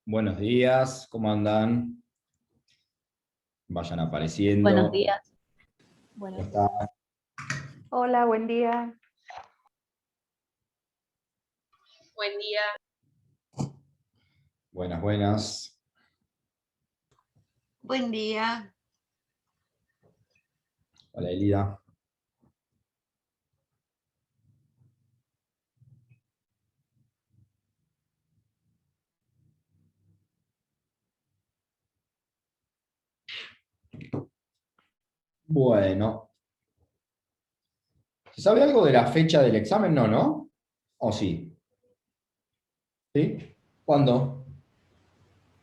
Buenos días, ¿cómo andan? Vayan Buenos apareciendo. días. ¿Cómo Buenos están? días. Hola, buen día. Buen día. Buenas, buenas. Buen día. Hola, Elida. Bueno, ¿se sabe algo de la fecha del examen? No, ¿no? ¿O sí? ¿Sí? ¿Cuándo?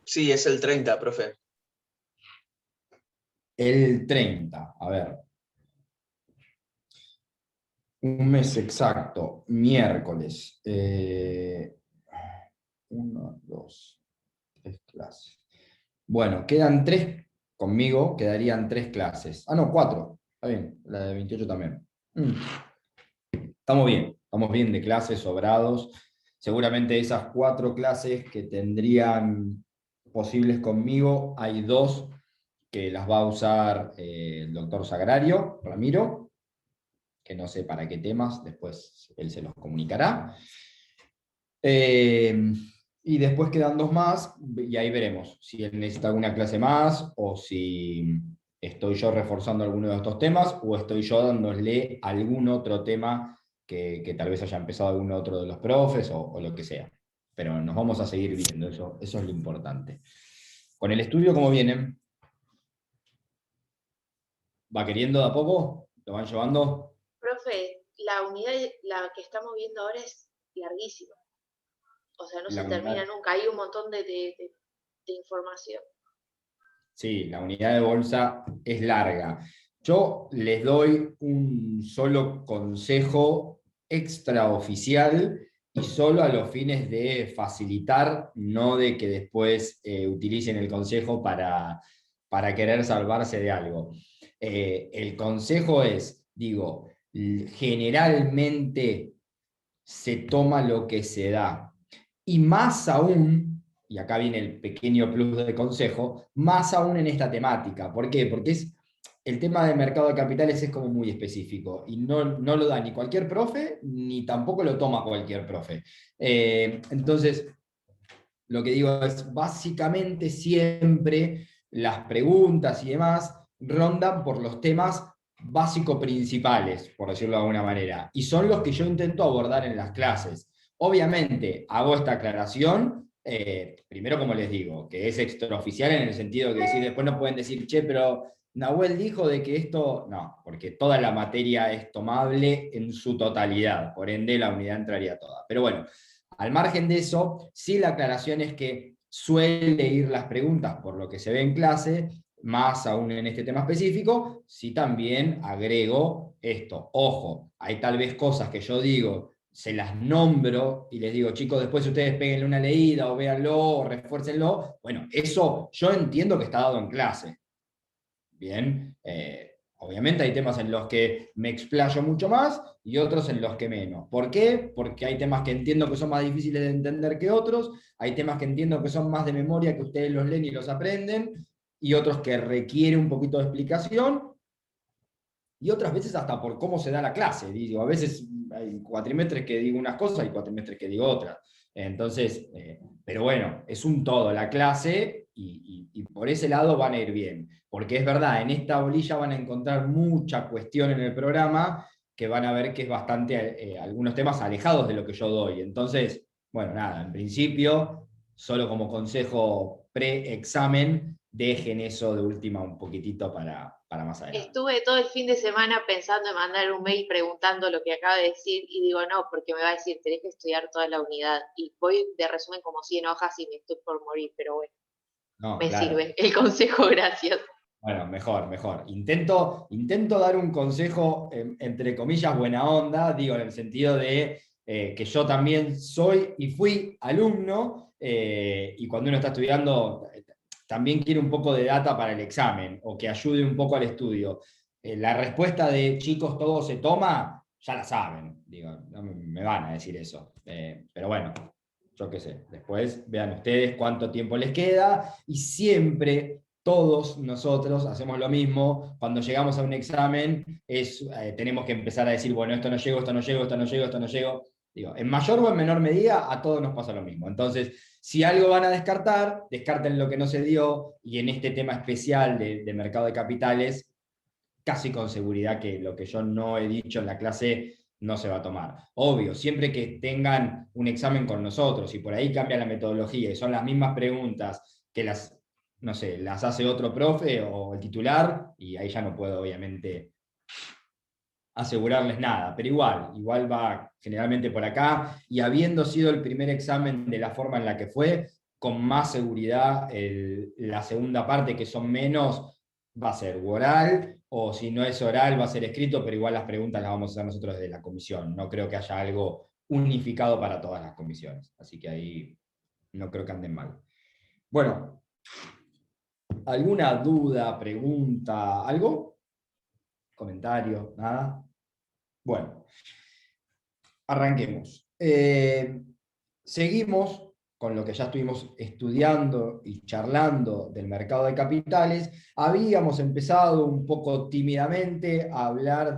Sí, es el 30, profe. El 30. A ver. Un mes exacto, miércoles. Uno, dos, tres clases. Bueno, quedan tres conmigo, quedarían tres clases. Ah, no, cuatro. Está bien, la de 28 también. Estamos bien de clases, sobrados. Seguramente esas cuatro clases que tendrían posibles conmigo, hay dos que las va a usar el doctor Sagrario, Ramiro, que no sé para qué temas, después él se los comunicará. Y después quedan dos más, y ahí veremos si él necesita alguna clase más, o si estoy yo reforzando alguno de estos temas, o estoy yo dándole algún otro tema que tal vez haya empezado algún otro de los profes, o lo que sea. Pero nos vamos a seguir viendo, eso es lo importante. Con el estudio, ¿cómo vienen? ¿Va queriendo de a poco? ¿Lo van llevando? Profe, la unidad, la que estamos viendo ahora es larguísima. O sea, no La se termina unidad, nunca. Hay un montón de información. sí, la unidad de bolsa es larga. Yo les doy un solo consejo extraoficial y solo a los fines de facilitar, no de que después utilicen el consejo para querer salvarse de algo. El consejo es, digo, generalmente se toma lo que se da. Y más aún, y acá viene el pequeño plus de consejo, más aún en esta temática. ¿Por qué? Porque el tema del mercado de capitales es como muy específico y no lo da ni cualquier profe, ni tampoco lo toma cualquier profe. Entonces, lo que digo es, básicamente siempre las preguntas y demás rondan por los temas básico principales, por decirlo de alguna manera, y son los que yo intento abordar en las clases. Obviamente, hago esta aclaración, primero como les digo, que es extraoficial en el sentido que después no pueden decir, che, pero Nahuel dijo de que esto, no, porque toda la materia es tomable en su totalidad, por ende la unidad entraría toda. Pero bueno, al margen de eso, sí la aclaración es que suele ir las preguntas por lo que se ve en clase, más aún en este tema específico, sí también agrego esto. Ojo, hay tal vez cosas que yo digo, se las nombro y les digo, chicos, después ustedes péguenle una leída o véanlo o refuércenlo. Bueno, eso yo entiendo que está dado en clase. Bien, obviamente hay temas en los que me explayo mucho más y otros en los que menos. ¿Por qué? Porque hay temas que entiendo que son más difíciles de entender que otros, hay temas que entiendo que son más de memoria, que ustedes los leen y los aprenden, y otros que requieren un poquito de explicación, y otras veces hasta por cómo se da la clase. Digo, a veces hay cuatrimestres que digo unas cosas y cuatrimestres que digo otras. Entonces, pero bueno, es un todo la clase y por ese lado van a ir bien. Porque es verdad, en esta bolilla van a encontrar mucha cuestión en el programa que van a ver que es bastante, algunos temas alejados de lo que yo doy. Entonces, bueno, nada, en principio, solo como consejo pre-examen, dejen eso de última un poquitito para más adelante. Estuve todo el fin de semana pensando en mandar un mail preguntando lo que acaba de decir y digo no, porque me va a decir, tenés que estudiar toda la unidad. Y voy de resumen como 100 hojas y me estoy por morir, pero bueno, No, me claro. sirve el consejo, gracias. Bueno, mejor. Intento dar un consejo, entre comillas, buena onda, digo, en el sentido de que yo también soy y fui alumno, y cuando uno está estudiando, también quiere un poco de data para el examen, o que ayude un poco al estudio. La respuesta de chicos, todo se toma, ya la saben, digo, no me van a decir eso. Pero bueno, yo qué sé. Después vean ustedes cuánto tiempo les queda, y siempre todos nosotros hacemos lo mismo. Cuando llegamos a un examen, tenemos que empezar a decir, bueno, esto no llego, esto no llego, esto no llego, esto no llego. Digo, en mayor o en menor medida, a todos nos pasa lo mismo. Entonces, si algo van a descartar, descarten lo que no se dio, y en este tema especial de mercado de capitales, casi con seguridad que lo que yo no he dicho en la clase no se va a tomar. Obvio, siempre que tengan un examen con nosotros y por ahí cambia la metodología y son las mismas preguntas que las, no sé, las hace otro profe o el titular, y ahí ya no puedo obviamente asegurarles nada, pero igual va generalmente por acá, y habiendo sido el primer examen de la forma en la que fue, con más seguridad la segunda parte, que son menos, va a ser oral, o si no es oral va a ser escrito, pero igual las preguntas las vamos a hacer nosotros desde la comisión. No creo que haya algo unificado para todas las comisiones, así que ahí no creo que anden mal. Bueno, ¿alguna duda, pregunta, algo? ¿Comentario? ¿Nada? Bueno, arranquemos. Seguimos con lo que ya estuvimos estudiando y charlando del mercado de capitales. Habíamos empezado un poco tímidamente a hablar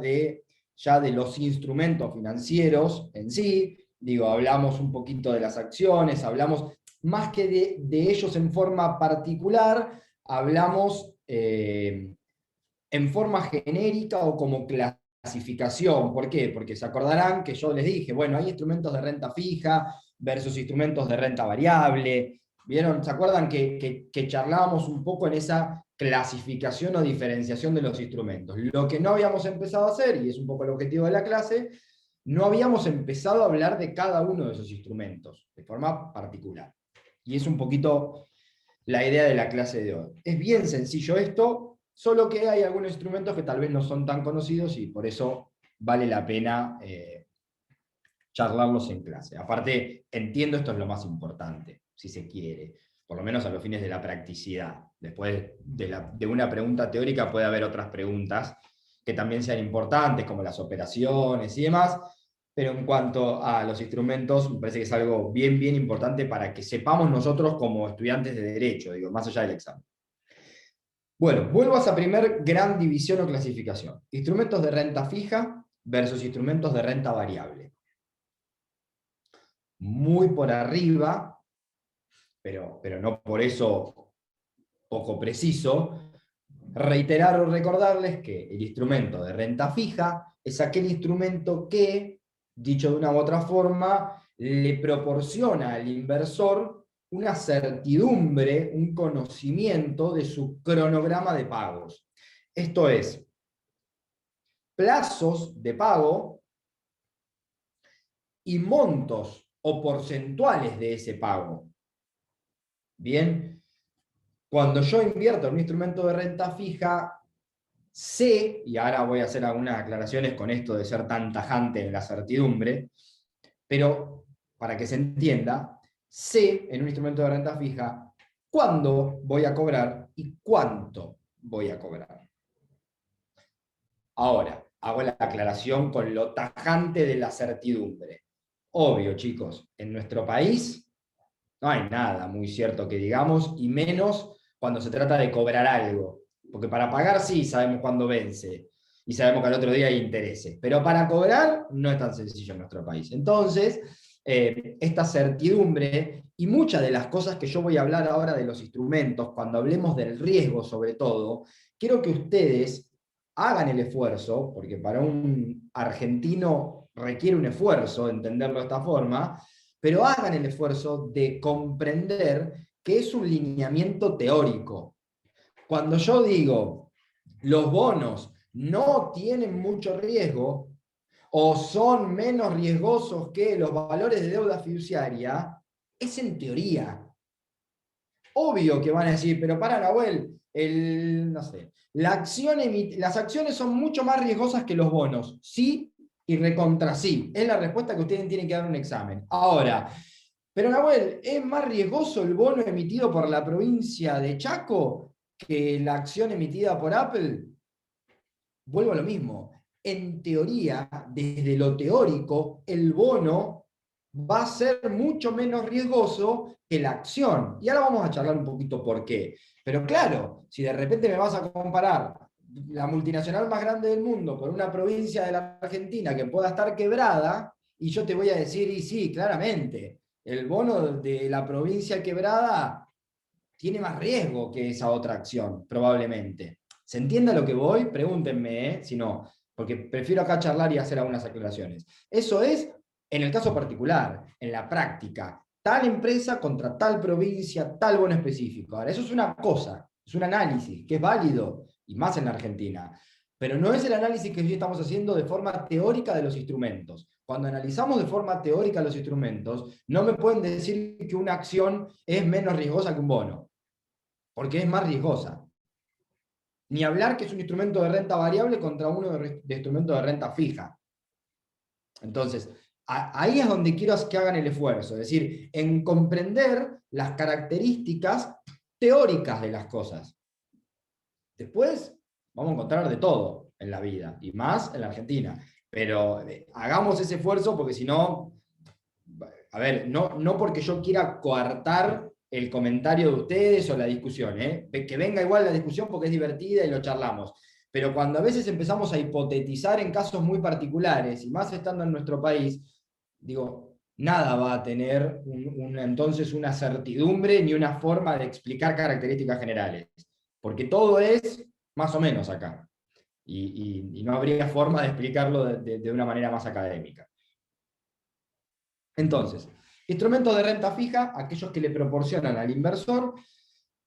ya de los instrumentos financieros en sí. Digo, hablamos un poquito de las acciones, hablamos más que de ellos en forma particular, hablamos en forma genérica o como clasificación. ¿Por qué? Porque se acordarán que yo les dije, bueno, hay instrumentos de renta fija versus instrumentos de renta variable. ¿Vieron? ¿Se acuerdan que charlábamos un poco en esa clasificación o diferenciación de los instrumentos? Lo que no habíamos empezado a hacer, y es un poco el objetivo de la clase, no habíamos empezado a hablar de cada uno de esos instrumentos de forma particular. Y es un poquito la idea de la clase de hoy. Es bien sencillo esto, solo que hay algunos instrumentos que tal vez no son tan conocidos y por eso vale la pena charlarlos en clase. Aparte, entiendo, esto es lo más importante, si se quiere, por lo menos a los fines de la practicidad. Después de una pregunta teórica puede haber otras preguntas que también sean importantes, como las operaciones y demás, pero en cuanto a los instrumentos, me parece que es algo bien, bien importante para que sepamos nosotros como estudiantes de Derecho, digo, más allá del examen. Bueno, vuelvo a esa primer gran división o clasificación. Instrumentos de renta fija versus instrumentos de renta variable. Muy por arriba, pero no por eso poco preciso, reiterar o recordarles que el instrumento de renta fija es aquel instrumento que, dicho de una u otra forma, le proporciona al inversor una certidumbre, un conocimiento de su cronograma de pagos. Esto es, plazos de pago y montos o porcentuales de ese pago. Bien, cuando yo invierto en un instrumento de renta fija, sé, y ahora voy a hacer algunas aclaraciones con esto de ser tan tajante en la certidumbre, pero para que se entienda, sé en un instrumento de renta fija cuándo voy a cobrar y cuánto voy a cobrar. Ahora, hago la aclaración con lo tajante de la certidumbre. Obvio, chicos, en nuestro país no hay nada muy cierto que digamos, y menos cuando se trata de cobrar algo. Porque para pagar sí sabemos cuándo vence, y sabemos que al otro día hay intereses, pero para cobrar no es tan sencillo en nuestro país. Entonces, esta certidumbre y muchas de las cosas que yo voy a hablar ahora de los instrumentos, cuando hablemos del riesgo sobre todo, quiero que ustedes hagan el esfuerzo, porque para un argentino requiere un esfuerzo entenderlo de esta forma, pero hagan el esfuerzo de comprender que es un lineamiento teórico. Cuando yo digo los bonos no tienen mucho riesgo o son menos riesgosos que los valores de deuda fiduciaria, es en teoría. Obvio que van a decir, pero para Nahuel, no sé, las acciones son mucho más riesgosas que los bonos. Sí y recontra sí. Es la respuesta que ustedes tienen que dar en un examen. Ahora, pero Nahuel, ¿es más riesgoso el bono emitido por la provincia de Chaco que la acción emitida por Apple? Vuelvo a lo mismo. En teoría, desde lo teórico, el bono va a ser mucho menos riesgoso que la acción. Y ahora vamos a charlar un poquito por qué. Pero claro, si de repente me vas a comparar la multinacional más grande del mundo con una provincia de la Argentina que pueda estar quebrada, y yo te voy a decir, y sí, claramente, el bono de la provincia quebrada tiene más riesgo que esa otra acción, probablemente. ¿Se entiende a lo que voy? Pregúntenme, si no, porque prefiero acá charlar y hacer algunas aclaraciones. Eso es en el caso particular, en la práctica, tal empresa contra tal provincia, tal bono específico. Ahora, eso es una cosa, es un análisis que es válido, y más en la Argentina. Pero no es el análisis que hoy estamos haciendo de forma teórica de los instrumentos. Cuando analizamos de forma teórica los instrumentos, no me pueden decir que una acción es menos riesgosa que un bono, porque es más riesgosa. Ni hablar que es un instrumento de renta variable contra uno de instrumento de renta fija. Entonces, ahí es donde quiero que hagan el esfuerzo, es decir, en comprender las características teóricas de las cosas. Después vamos a encontrar de todo en la vida, y más en la Argentina. Pero hagamos ese esfuerzo porque si no, a ver, no porque yo quiera coartar el comentario de ustedes o la discusión, que venga igual la discusión porque es divertida y lo charlamos. Pero cuando a veces empezamos a hipotetizar en casos muy particulares, y más estando en nuestro país, digo, nada va a tener entonces una certidumbre ni una forma de explicar características generales. Porque todo es más o menos acá. Y no habría forma de explicarlo de una manera más académica. Entonces, instrumentos de renta fija, aquellos que le proporcionan al inversor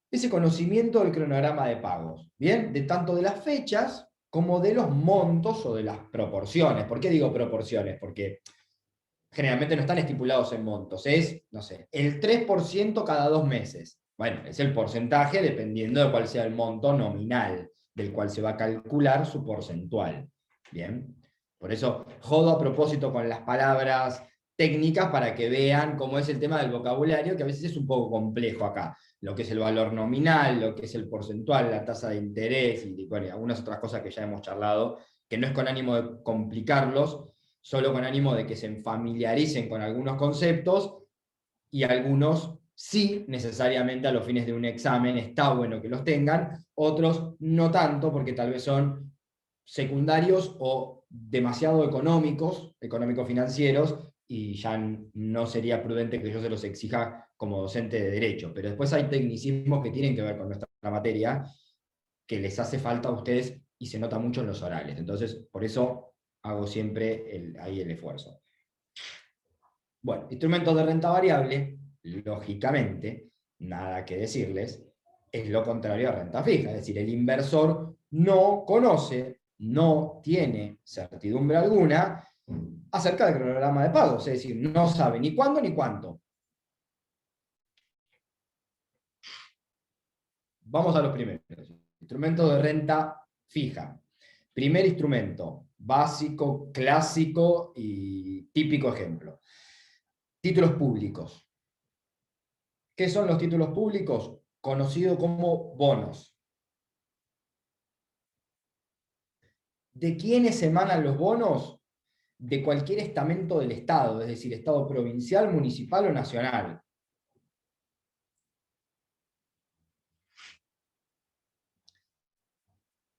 ese conocimiento del cronograma de pagos, ¿bien? De tanto de las fechas como de los montos o de las proporciones. ¿Por qué digo proporciones? Porque generalmente no están estipulados en montos, es, no sé, el 3% cada 2 meses. Bueno, es el porcentaje dependiendo de cuál sea el monto nominal, del cual se va a calcular su porcentual. ¿Bien? Por eso jodo a propósito con las palabras técnicas para que vean cómo es el tema del vocabulario, que a veces es un poco complejo acá. Lo que es el valor nominal, lo que es el porcentual, la tasa de interés y bueno, algunas otras cosas que ya hemos charlado, que no es con ánimo de complicarlos, solo con ánimo de que se familiaricen con algunos conceptos, y algunos sí necesariamente a los fines de un examen está bueno que los tengan, otros no tanto porque tal vez son secundarios o demasiado económico-financieros, y ya no sería prudente que yo se los exija como docente de derecho. Pero después hay tecnicismos que tienen que ver con nuestra materia que les hace falta a ustedes y se nota mucho en los orales. Entonces, por eso hago siempre ahí el esfuerzo. Bueno, instrumentos de renta variable, lógicamente, nada que decirles, es lo contrario a renta fija. Es decir, el inversor no conoce, no tiene certidumbre alguna acerca del cronograma de pagos. Es decir, no sabe ni cuándo ni cuánto. Vamos a los primeros. Instrumentos de renta fija. Primer instrumento, básico, clásico y típico ejemplo. Títulos públicos. ¿Qué son los títulos públicos? Conocidos como bonos. ¿De quiénes emanan los bonos? De cualquier estamento del Estado, es decir, Estado provincial, municipal o nacional.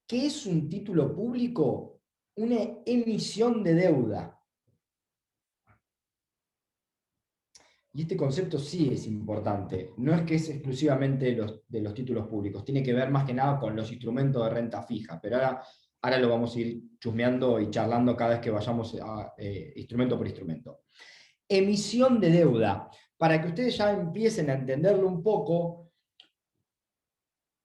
¿Qué es un título público? Una emisión de deuda. Y este concepto sí es importante. No es que es exclusivamente de los títulos públicos, tiene que ver más que nada con los instrumentos de renta fija, pero ahora lo vamos a ir chusmeando y charlando cada vez que vayamos a instrumento por instrumento. Emisión de deuda, para que ustedes ya empiecen a entenderlo un poco,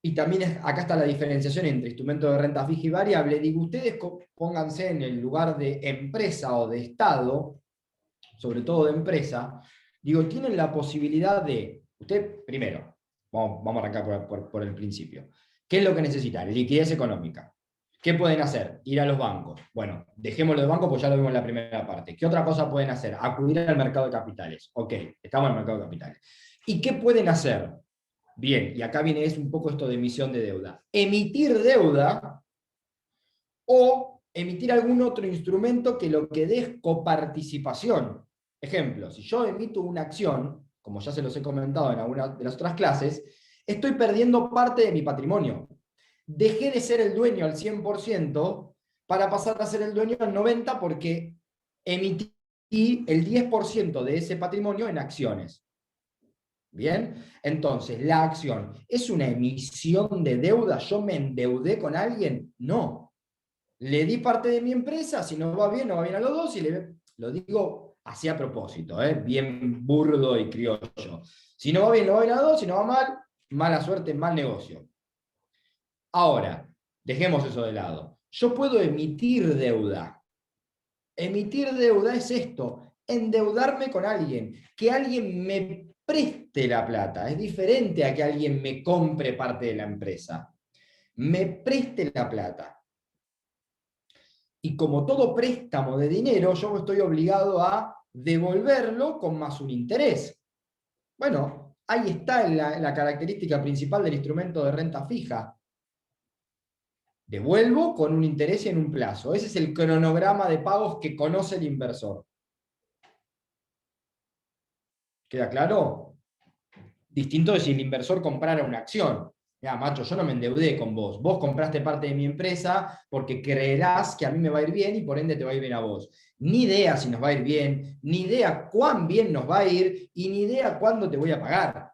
y también acá está la diferenciación entre instrumentos de renta fija y variable. Digo, ustedes pónganse en el lugar de empresa o de Estado, sobre todo de empresa. Digo, tienen la posibilidad de, usted primero, vamos a arrancar por el principio. ¿Qué es lo que necesitan? Liquidez económica. ¿Qué pueden hacer? Ir a los bancos. Bueno, dejémoslo de banco porque ya lo vimos en la primera parte. ¿Qué otra cosa pueden hacer? Acudir al mercado de capitales. Ok, estamos en el mercado de capitales. ¿Y qué pueden hacer? Bien, y acá viene un poco esto de emisión de deuda. Emitir deuda o emitir algún otro instrumento que lo que dé es coparticipación Ejemplo, si yo emito una acción, como ya se los he comentado en alguna de las otras clases, estoy perdiendo parte de mi patrimonio. Dejé de ser el dueño al 100% para pasar a ser el dueño al 90% porque emití el 10% de ese patrimonio en acciones. ¿Bien? Entonces, la acción, ¿es una emisión de deuda? ¿Yo me endeudé con alguien? No. Le di parte de mi empresa, si no va bien a los dos, y lo digo así a propósito, bien burdo y criollo. Si no va bien, no va bien a los dos, si no va mal, mala suerte, mal negocio. Ahora, dejemos eso de lado. Yo puedo emitir deuda. Emitir deuda es esto, endeudarme con alguien, que alguien me preste la plata. Es diferente a que alguien me compre parte de la empresa. Me preste la plata. Y como todo préstamo de dinero, yo estoy obligado a devolverlo con más un interés. Bueno, ahí está la característica principal del instrumento de renta fija. Devuelvo con un interés y en un plazo. Ese es el cronograma de pagos que conoce el inversor. ¿Queda claro? Distinto de si el inversor comprara una acción. Mira, macho, yo no me endeudé con vos. Vos compraste parte de mi empresa porque creerás que a mí me va a ir bien y por ende te va a ir bien a vos. Ni idea si nos va a ir bien, ni idea cuán bien nos va a ir y ni idea cuándo te voy a pagar.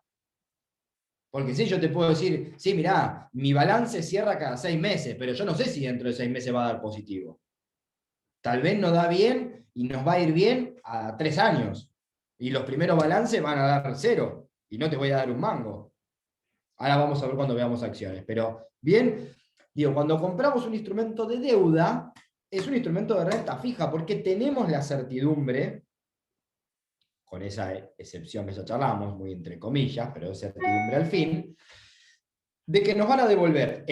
Porque sí, yo te puedo decir, sí, mirá, mi balance cierra cada 6 meses, pero yo no sé si dentro de 6 meses va a dar positivo. Tal vez nos da bien y nos va a ir bien a 3 años. Y los primeros balances van a dar 0 y no te voy a dar un mango. Ahora vamos a ver cuando veamos acciones. Pero bien, digo, cuando compramos un instrumento de deuda, es un instrumento de renta fija porque tenemos la certidumbre, con esa excepción que ya charlamos, muy entre comillas, pero es certidumbre al fin, de que nos van a devolver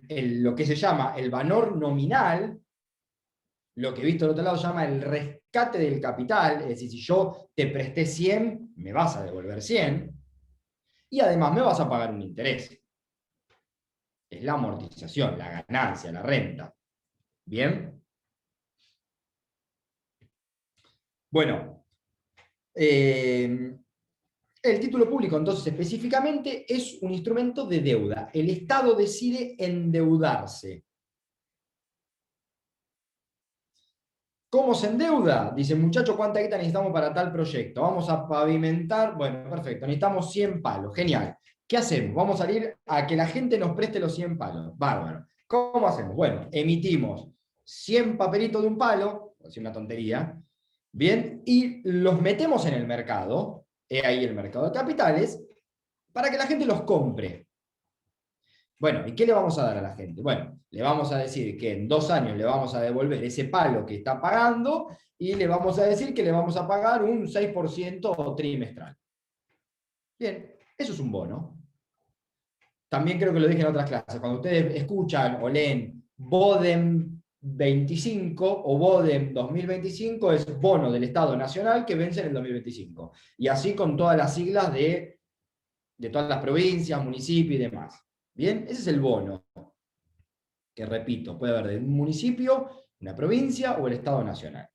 lo que se llama el valor nominal, lo que visto del otro lado se llama el rescate del capital, es decir, si yo te presté 100, me vas a devolver 100, y además me vas a pagar un interés. Es la amortización, la ganancia, la renta. ¿Bien? Bueno, el título público, entonces, específicamente, es un instrumento de deuda. El Estado decide endeudarse. ¿Cómo se endeuda? Dice, muchacho, ¿cuánta guita necesitamos para tal proyecto? Vamos a pavimentar. Bueno, perfecto, necesitamos 100 palos. Genial. ¿Qué hacemos? Vamos a ir a que la gente nos preste los 100 palos. Bárbaro. ¿Cómo hacemos? Bueno, emitimos 100 papelitos de un palo, es una tontería, bien, y los metemos en el mercado, ahí el mercado de capitales, para que la gente los compre. Bueno, ¿y qué le vamos a dar a la gente? Bueno, le vamos a decir que en 2 años le vamos a devolver ese palo que está pagando y le vamos a decir que le vamos a pagar un 6% trimestral. Bien, eso es un bono. También creo que lo dije en otras clases. Cuando ustedes escuchan o leen BODEM 25 o BODEM 2025, es bono del Estado Nacional que vence en el 2025. Y así con todas las siglas de todas las provincias, municipios y demás. Bien, ese es el bono. Que repito, puede haber de un municipio, una provincia o el Estado Nacional.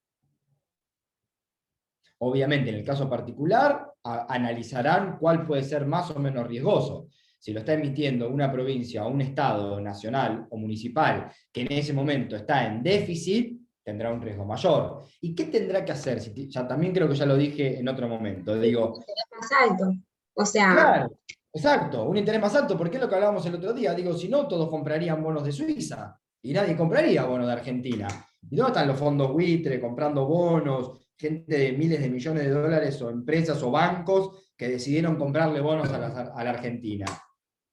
Obviamente, en el caso particular, analizarán cuál puede ser más o menos riesgoso. Si lo está emitiendo una provincia o un Estado nacional o municipal que en ese momento está en déficit, tendrá un riesgo mayor. ¿Y qué tendrá que hacer? Ya, también creo que ya lo dije en otro momento. Digo, Más alto. O sea, claro, exacto, un interés más alto, porque es lo que hablábamos el otro día. Digo, si no, todos comprarían bonos de Suiza y nadie compraría bonos de Argentina. ¿Y dónde están los fondos buitre comprando bonos? Gente de miles de millones de dólares o empresas o bancos que decidieron comprarle bonos a la Argentina.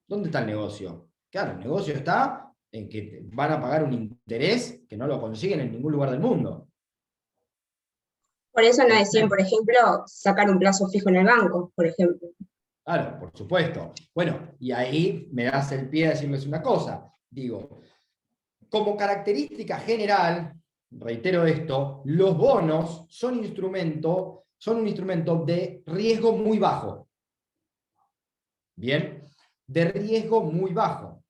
¿Dónde está el negocio? Claro, el negocio está en que van a pagar un interés que no lo consiguen en ningún lugar del mundo. por eso no decían, por ejemplo, sacar un plazo fijo en el banco, por ejemplo. Claro, por supuesto. Bueno, y ahí me das el pie a decirles una cosa. Digo, como característica general, reitero esto, los bonos son un instrumento de riesgo muy bajo. Bien, de riesgo muy bajo.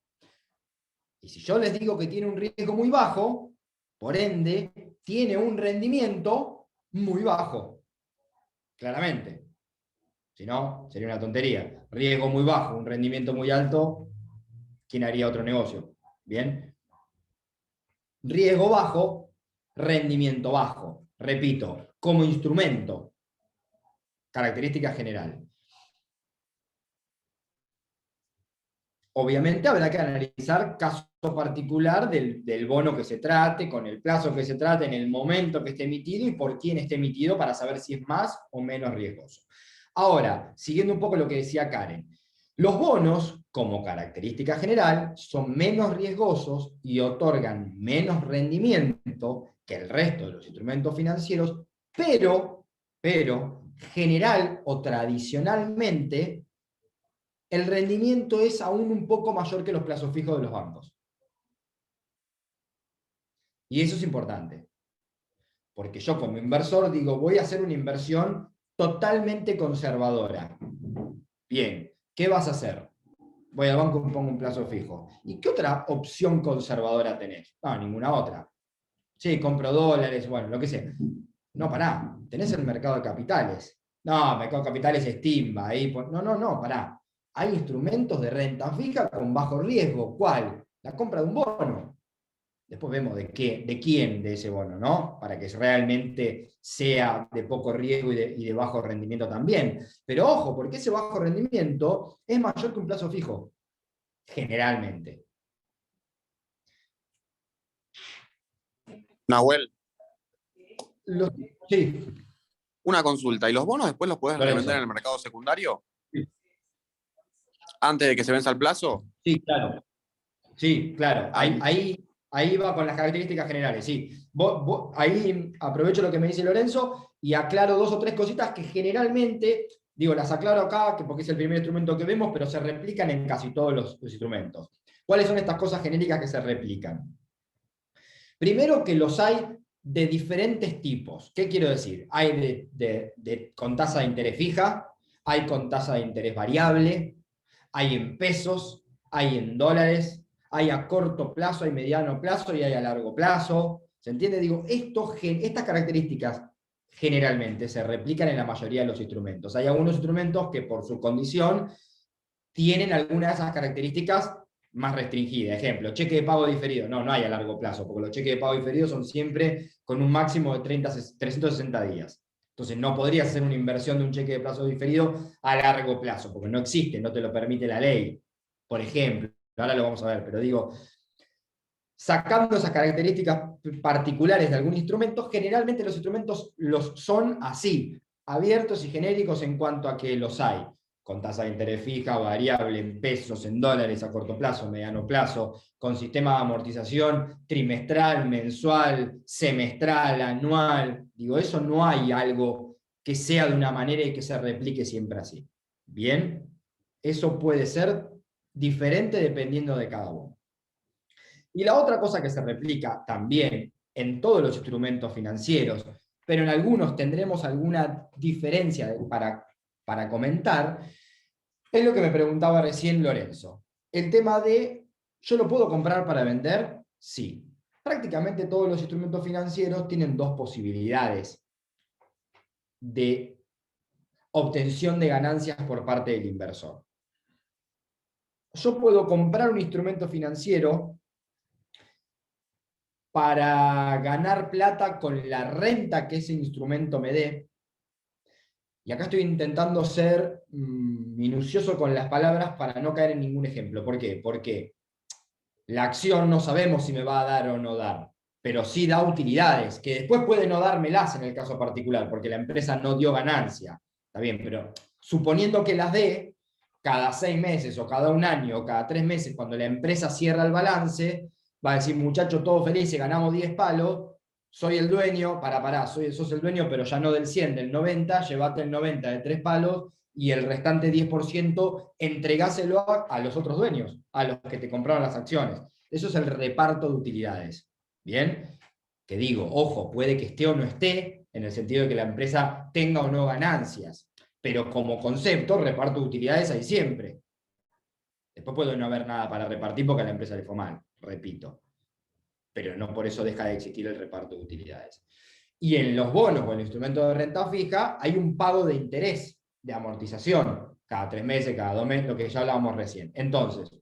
Y si yo les digo que tiene un riesgo muy bajo, por ende, tiene un rendimiento muy bajo. claramente. Si no, sería una tontería. Riesgo muy bajo, un rendimiento muy alto, ¿quién haría otro negocio? Bien. Riesgo bajo, rendimiento bajo. Repito, como instrumento. Característica general. Obviamente habrá que analizar caso particular del bono que se trate, con el plazo que se trate, en el momento que esté emitido y por quién esté emitido para saber si es más o menos riesgoso. Ahora, siguiendo un poco lo que decía Karen, los bonos, como característica general, son menos riesgosos y otorgan menos rendimiento que el resto de los instrumentos financieros, pero general o tradicionalmente, el rendimiento es aún un poco mayor que los plazos fijos de los bancos. Y eso es importante. Porque yo como inversor digo, voy a hacer una inversión totalmente conservadora. Bien, ¿qué vas a hacer? Voy al banco y pongo un plazo fijo. ¿Y qué otra opción conservadora tenés? No, ninguna otra. Sí, compro dólares, bueno, lo que sea. No, pará, tenés el mercado de capitales. No, el mercado de capitales es timba. Ahí, no, pará. Hay instrumentos de renta fija con bajo riesgo. ¿Cuál? La compra de un bono. Después vemos de quién de ese bono, ¿no? Para que realmente sea de poco riesgo y de bajo rendimiento también. Pero ojo, porque ese bajo rendimiento es mayor que un plazo fijo, generalmente. Nahuel, Sí, una consulta. ¿Y los bonos después los puedes Lorenzo. revender en el mercado secundario? Sí. ¿Antes de que se venza el plazo? Sí, claro. Sí, claro. Ahí va con las características generales. Sí. Ahí aprovecho lo que me dice Lorenzo y aclaro 2 o 3 cositas que generalmente, digo, las aclaro acá porque es el primer instrumento que vemos, pero se replican en casi todos los instrumentos. ¿Cuáles son estas cosas genéricas que se replican? Primero, que los hay de diferentes tipos. ¿Qué quiero decir? Hay con tasa de interés fija, hay con tasa de interés variable, hay en pesos, hay en dólares, hay a corto plazo, hay mediano plazo y hay a largo plazo. ¿Se entiende? Digo, estas características generalmente se replican en la mayoría de los instrumentos. Hay algunos instrumentos que por su condición tienen algunas de esas características más restringidas. Ejemplo, cheque de pago diferido. No hay a largo plazo, porque los cheques de pago diferidos son siempre con un máximo de 360 días. Entonces no podrías hacer una inversión de un cheque de plazo diferido a largo plazo, porque no existe, no te lo permite la ley. Por ejemplo, ahora lo vamos a ver, pero digo, sacando esas características particulares de algún instrumento, generalmente los instrumentos los son así, abiertos y genéricos en cuanto a que los hay, con tasa de interés fija, variable, en pesos, en dólares, a corto plazo, mediano plazo, con sistema de amortización trimestral, mensual, semestral, anual. Digo, eso no hay algo que sea de una manera y que se replique siempre así. Bien, eso puede ser diferente dependiendo de cada uno. Y la otra cosa que se replica también en todos los instrumentos financieros, pero en algunos tendremos alguna diferencia para comentar, es lo que me preguntaba recién Lorenzo. El tema de, ¿yo lo puedo comprar para vender? Sí. Prácticamente todos los instrumentos financieros tienen 2 posibilidades de obtención de ganancias por parte del inversor. Yo puedo comprar un instrumento financiero para ganar plata con la renta que ese instrumento me dé. Y acá estoy intentando ser minucioso con las palabras para no caer en ningún ejemplo. ¿Por qué? Porque la acción no sabemos si me va a dar o no dar, pero sí da utilidades, que después puede no dármelas en el caso particular, porque la empresa no dio ganancia. Está bien, pero suponiendo que las dé, cada 6 meses o cada 1 año o cada 3 meses, cuando la empresa cierra el balance, va a decir, muchachos, todos felices, ganamos 10 palos, soy el dueño, sos el dueño, pero ya no del 100, del 90, llevate el 90 de 3 palos y el restante 10% entregáselo a los otros dueños, a los que te compraron las acciones. Eso es el reparto de utilidades. ¿Bien? Que digo, ojo, puede que esté o no esté, en el sentido de que la empresa tenga o no ganancias, pero como concepto, reparto de utilidades hay siempre. Después puede no haber nada para repartir porque a la empresa le fue mal, repito. Pero no por eso deja de existir el reparto de utilidades. Y en los bonos o el instrumento de renta fija hay un pago de interés, de amortización, cada 3 meses, cada 2 meses, lo que ya hablábamos recién. Entonces,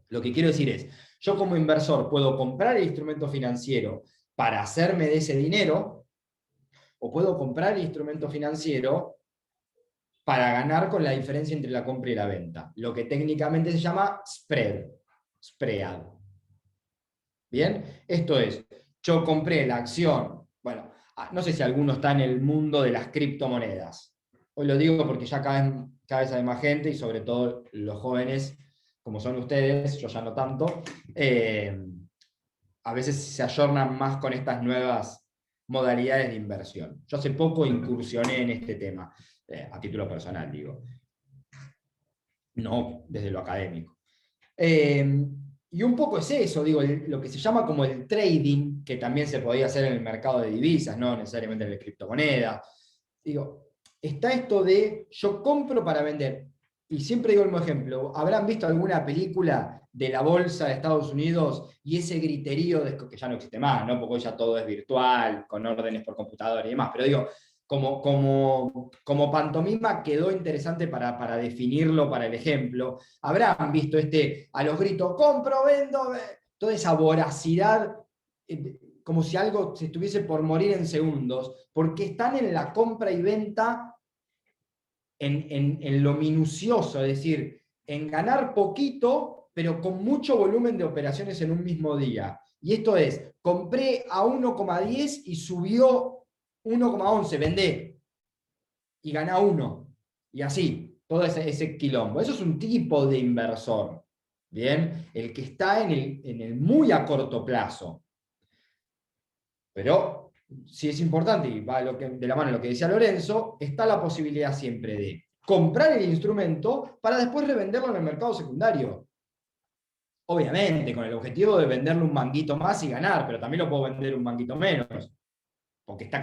lo que quiero decir es, yo como inversor puedo comprar el instrumento financiero para hacerme de ese dinero, o puedo comprar el instrumento financiero para ganar con la diferencia entre la compra y la venta, lo que técnicamente se llama spread. ¿Bien? Esto es, yo compré la acción, bueno, no sé si alguno está en el mundo de las criptomonedas. Hoy lo digo porque ya cada vez hay más gente, y sobre todo los jóvenes, como son ustedes, yo ya no tanto, a veces se ayornan más con estas nuevas modalidades de inversión. Yo hace poco incursioné en este tema, a título personal, digo. No desde lo académico. Y un poco es eso, digo, lo que se llama como el trading, que también se podía hacer en el mercado de divisas, no necesariamente en la criptomoneda. Digo, está esto de yo compro para vender. Y siempre digo el mismo ejemplo, ¿habrán visto alguna película de la bolsa de Estados Unidos y ese griterío que ya no existe más, ¿no? Porque hoy ya todo es virtual, con órdenes por computadora y demás, pero digo, como pantomima quedó interesante para definirlo, para el ejemplo. Habrán visto a los gritos, compro, vendo, toda esa voracidad, como si algo se estuviese por morir en segundos, porque están en la compra y venta en lo minucioso, es decir, en ganar poquito, pero con mucho volumen de operaciones en un mismo día. Y esto es, compré a 1,10 y subió 1,11, vendé. Y ganá 1. Y así, todo ese quilombo. Eso es un tipo de inversor. ¿Bien? El que está en el muy a corto plazo. Pero, si es importante, y va de la mano de lo que decía Lorenzo, está la posibilidad siempre de comprar el instrumento para después revenderlo en el mercado secundario. Obviamente, con el objetivo de venderle un manguito más y ganar, pero también lo puedo vender un manguito menos, porque está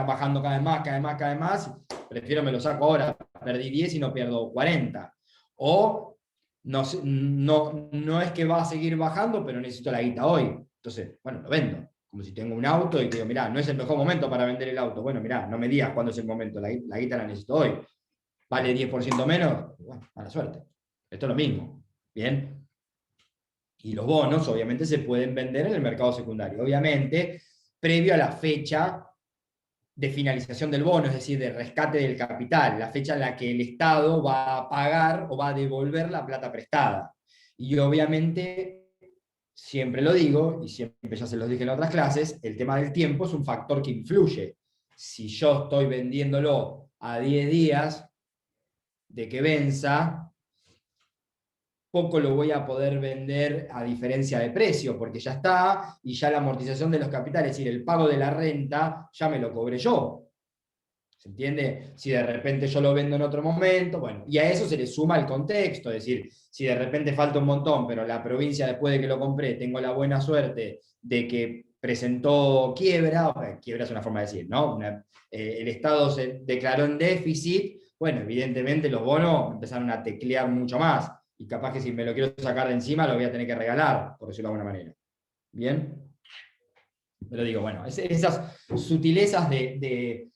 bajando cada vez más, prefiero me lo saco ahora, perdí 10 y no pierdo 40. O no es que va a seguir bajando, pero necesito la guita hoy. Entonces, bueno, lo vendo. Como si tengo un auto y digo, mirá, no es el mejor momento para vender el auto. Bueno, mirá, no me digas cuándo es el momento, la guita la necesito hoy. ¿Vale 10% menos? Bueno, mala suerte. Esto es lo mismo. ¿Bien? Y los bonos, obviamente, se pueden vender en el mercado secundario. Obviamente, previo a la fecha de finalización del bono, es decir, de rescate del capital, la fecha en la que el Estado va a pagar o va a devolver la plata prestada. Y obviamente, siempre lo digo, y siempre ya se los dije en otras clases, el tema del tiempo es un factor que influye. Si yo estoy vendiéndolo a 10 días de que venza, poco lo voy a poder vender a diferencia de precio, porque ya está, y ya la amortización de los capitales, es decir, el pago de la renta, ya me lo cobré yo. ¿Se entiende? Si de repente yo lo vendo en otro momento, bueno, y a eso se le suma el contexto, es decir, si de repente falta un montón, pero la provincia después de que lo compré, tengo la buena suerte de que presentó quiebra, quiebra es una forma de decir, ¿no? El Estado se declaró en déficit, bueno, evidentemente los bonos empezaron a teclear mucho más, y capaz que si me lo quiero sacar de encima lo voy a tener que regalar, por decirlo de alguna manera. ¿Bien? Pero digo, bueno, esas sutilezas de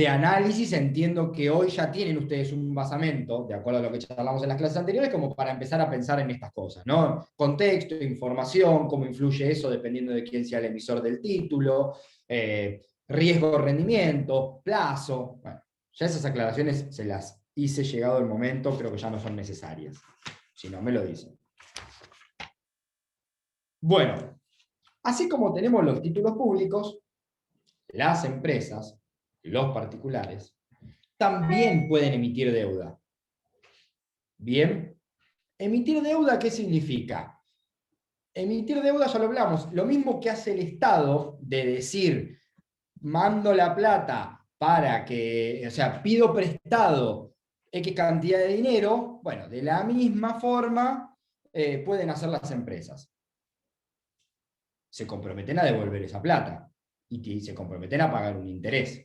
análisis, entiendo que hoy ya tienen ustedes un basamento, de acuerdo a lo que charlamos en las clases anteriores, como para empezar a pensar en estas cosas, ¿no? Contexto, información, cómo influye eso dependiendo de quién sea el emisor del título, riesgo, rendimiento, plazo. Bueno, ya esas aclaraciones se las hice llegado el momento, creo que ya no son necesarias. Si no, me lo dicen. Bueno, así como tenemos los títulos públicos, las empresas, los particulares, también pueden emitir deuda. Bien, emitir deuda, ¿qué significa? Emitir deuda, ya lo hablamos, lo mismo que hace el Estado de decir, mando la plata para que, o sea, pido prestado X cantidad de dinero, bueno, de la misma forma pueden hacer las empresas. Se comprometen a devolver esa plata y se comprometen a pagar un interés.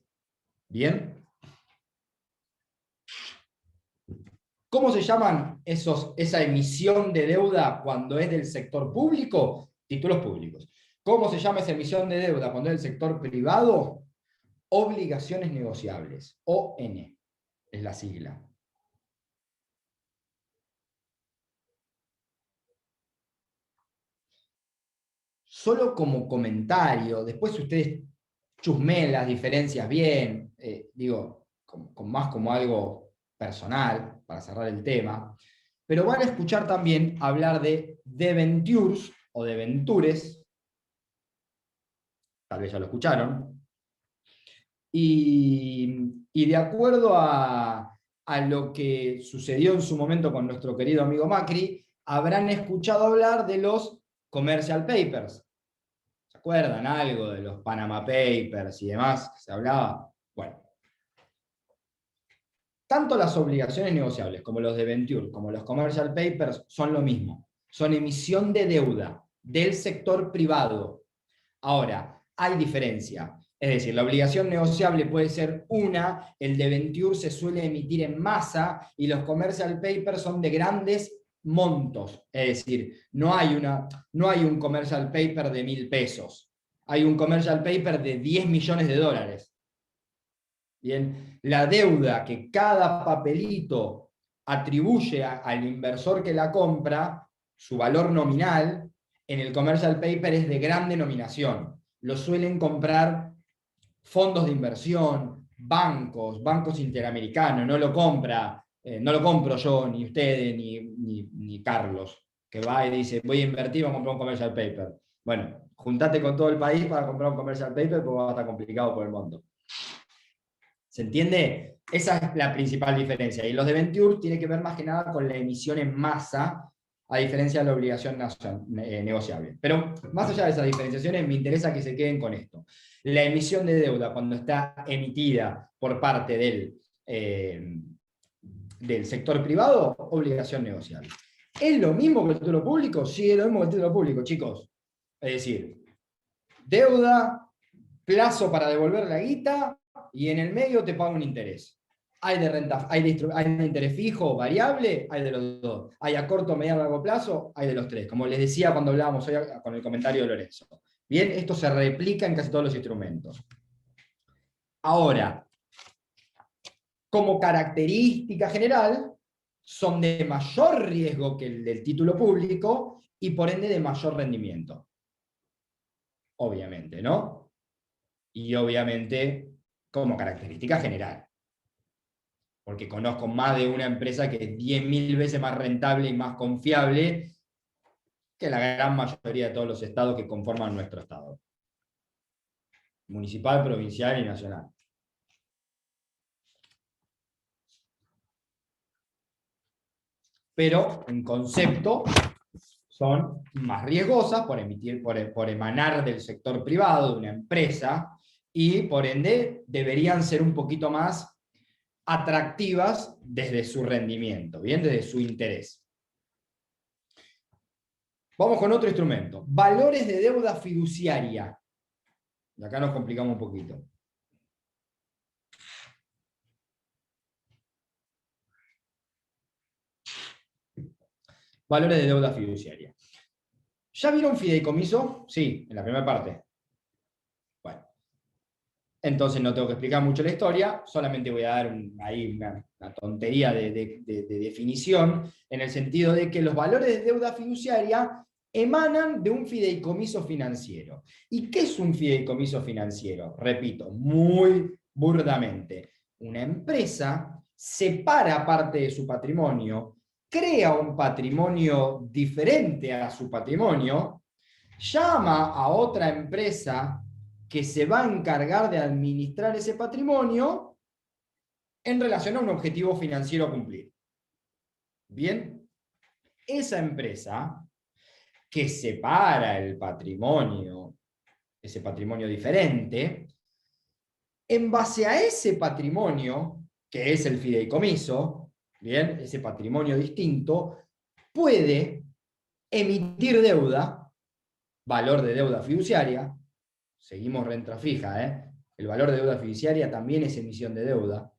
¿Bien? ¿Cómo se llaman esa emisión de deuda cuando es del sector público? Títulos públicos. ¿Cómo se llama esa emisión de deuda cuando es del sector privado? obligaciones negociables, ON es la sigla. Solo como comentario, después ustedes chusmeen las diferencias bien, digo, más como algo personal, para cerrar el tema, pero van a escuchar también hablar de debentures o debentures, tal vez ya lo escucharon, y de acuerdo a lo que sucedió en su momento con nuestro querido amigo Macri, habrán escuchado hablar de los commercial papers. ¿Se acuerdan algo de los Panama Papers y demás que se hablaba? Bueno. Tanto las obligaciones negociables como los debentures, como los commercial papers son lo mismo. Son emisión de deuda del sector privado. Ahora, hay diferencia. Es decir, la obligación negociable puede ser una, el debenture se suele emitir en masa y los commercial papers son de grandes montos. Es decir, no hay un commercial paper de 1.000 pesos. Hay un commercial paper de 10 millones de dólares. Bien, la deuda que cada papelito atribuye al inversor que la compra, su valor nominal, en el commercial paper es de gran denominación. Lo suelen comprar fondos de inversión, bancos interamericanos, no lo compro yo, ni ustedes, ni Carlos, que va y dice, voy a invertir, vamos a comprar un commercial paper. Bueno, juntate con todo el país para comprar un commercial paper, porque va a estar complicado por el mundo. ¿Se entiende? Esa es la principal diferencia. Y los debentures tienen que ver más que nada con la emisión en masa, a diferencia de la obligación negociable. Pero más allá de esas diferenciaciones, me interesa que se queden con esto. La emisión de deuda, cuando está emitida por parte del sector privado, obligación negociable. ¿Es lo mismo que el título público? Sí, es lo mismo que el título público, chicos. Es decir, deuda, plazo para devolver la guita, y en el medio te paga un interés. Hay de renta, hay de interés fijo, variable, hay de los dos. Hay a corto, mediano, largo plazo, hay de los tres. Como les decía cuando hablábamos hoy con el comentario de Lorenzo. Bien, esto se replica en casi todos los instrumentos. Ahora, como característica general, son de mayor riesgo que el del título público y por ende de mayor rendimiento. Obviamente, ¿no? Y obviamente como característica general. Porque conozco más de una empresa que es 10.000 veces más rentable y más confiable que la gran mayoría de todos los estados que conforman nuestro estado. Municipal, provincial y nacional. Pero en concepto son más riesgosas por emanar del sector privado, de una empresa, y por ende deberían ser un poquito más atractivas desde su rendimiento, ¿bien? Desde su interés. Vamos con otro instrumento. Valores de deuda fiduciaria. Y acá nos complicamos un poquito. Valores de deuda fiduciaria. ¿Ya vieron fideicomiso? Sí, en la primera parte. Bueno. Entonces no tengo que explicar mucho la historia, solamente voy a dar ahí una tontería de definición, en el sentido de que los valores de deuda fiduciaria emanan de un fideicomiso financiero. ¿Y qué es un fideicomiso financiero? Repito, muy burdamente. Una empresa separa parte de su patrimonio, crea un patrimonio diferente a su patrimonio, llama a otra empresa que se va a encargar de administrar ese patrimonio en relación a un objetivo financiero a cumplir. Bien, esa empresa que separa el patrimonio, ese patrimonio diferente, en base a ese patrimonio, que es el fideicomiso, bien, ese patrimonio distinto, puede emitir deuda, valor de deuda fiduciaria. Seguimos renta fija, ¿eh? El valor de deuda fiduciaria también es emisión de deuda.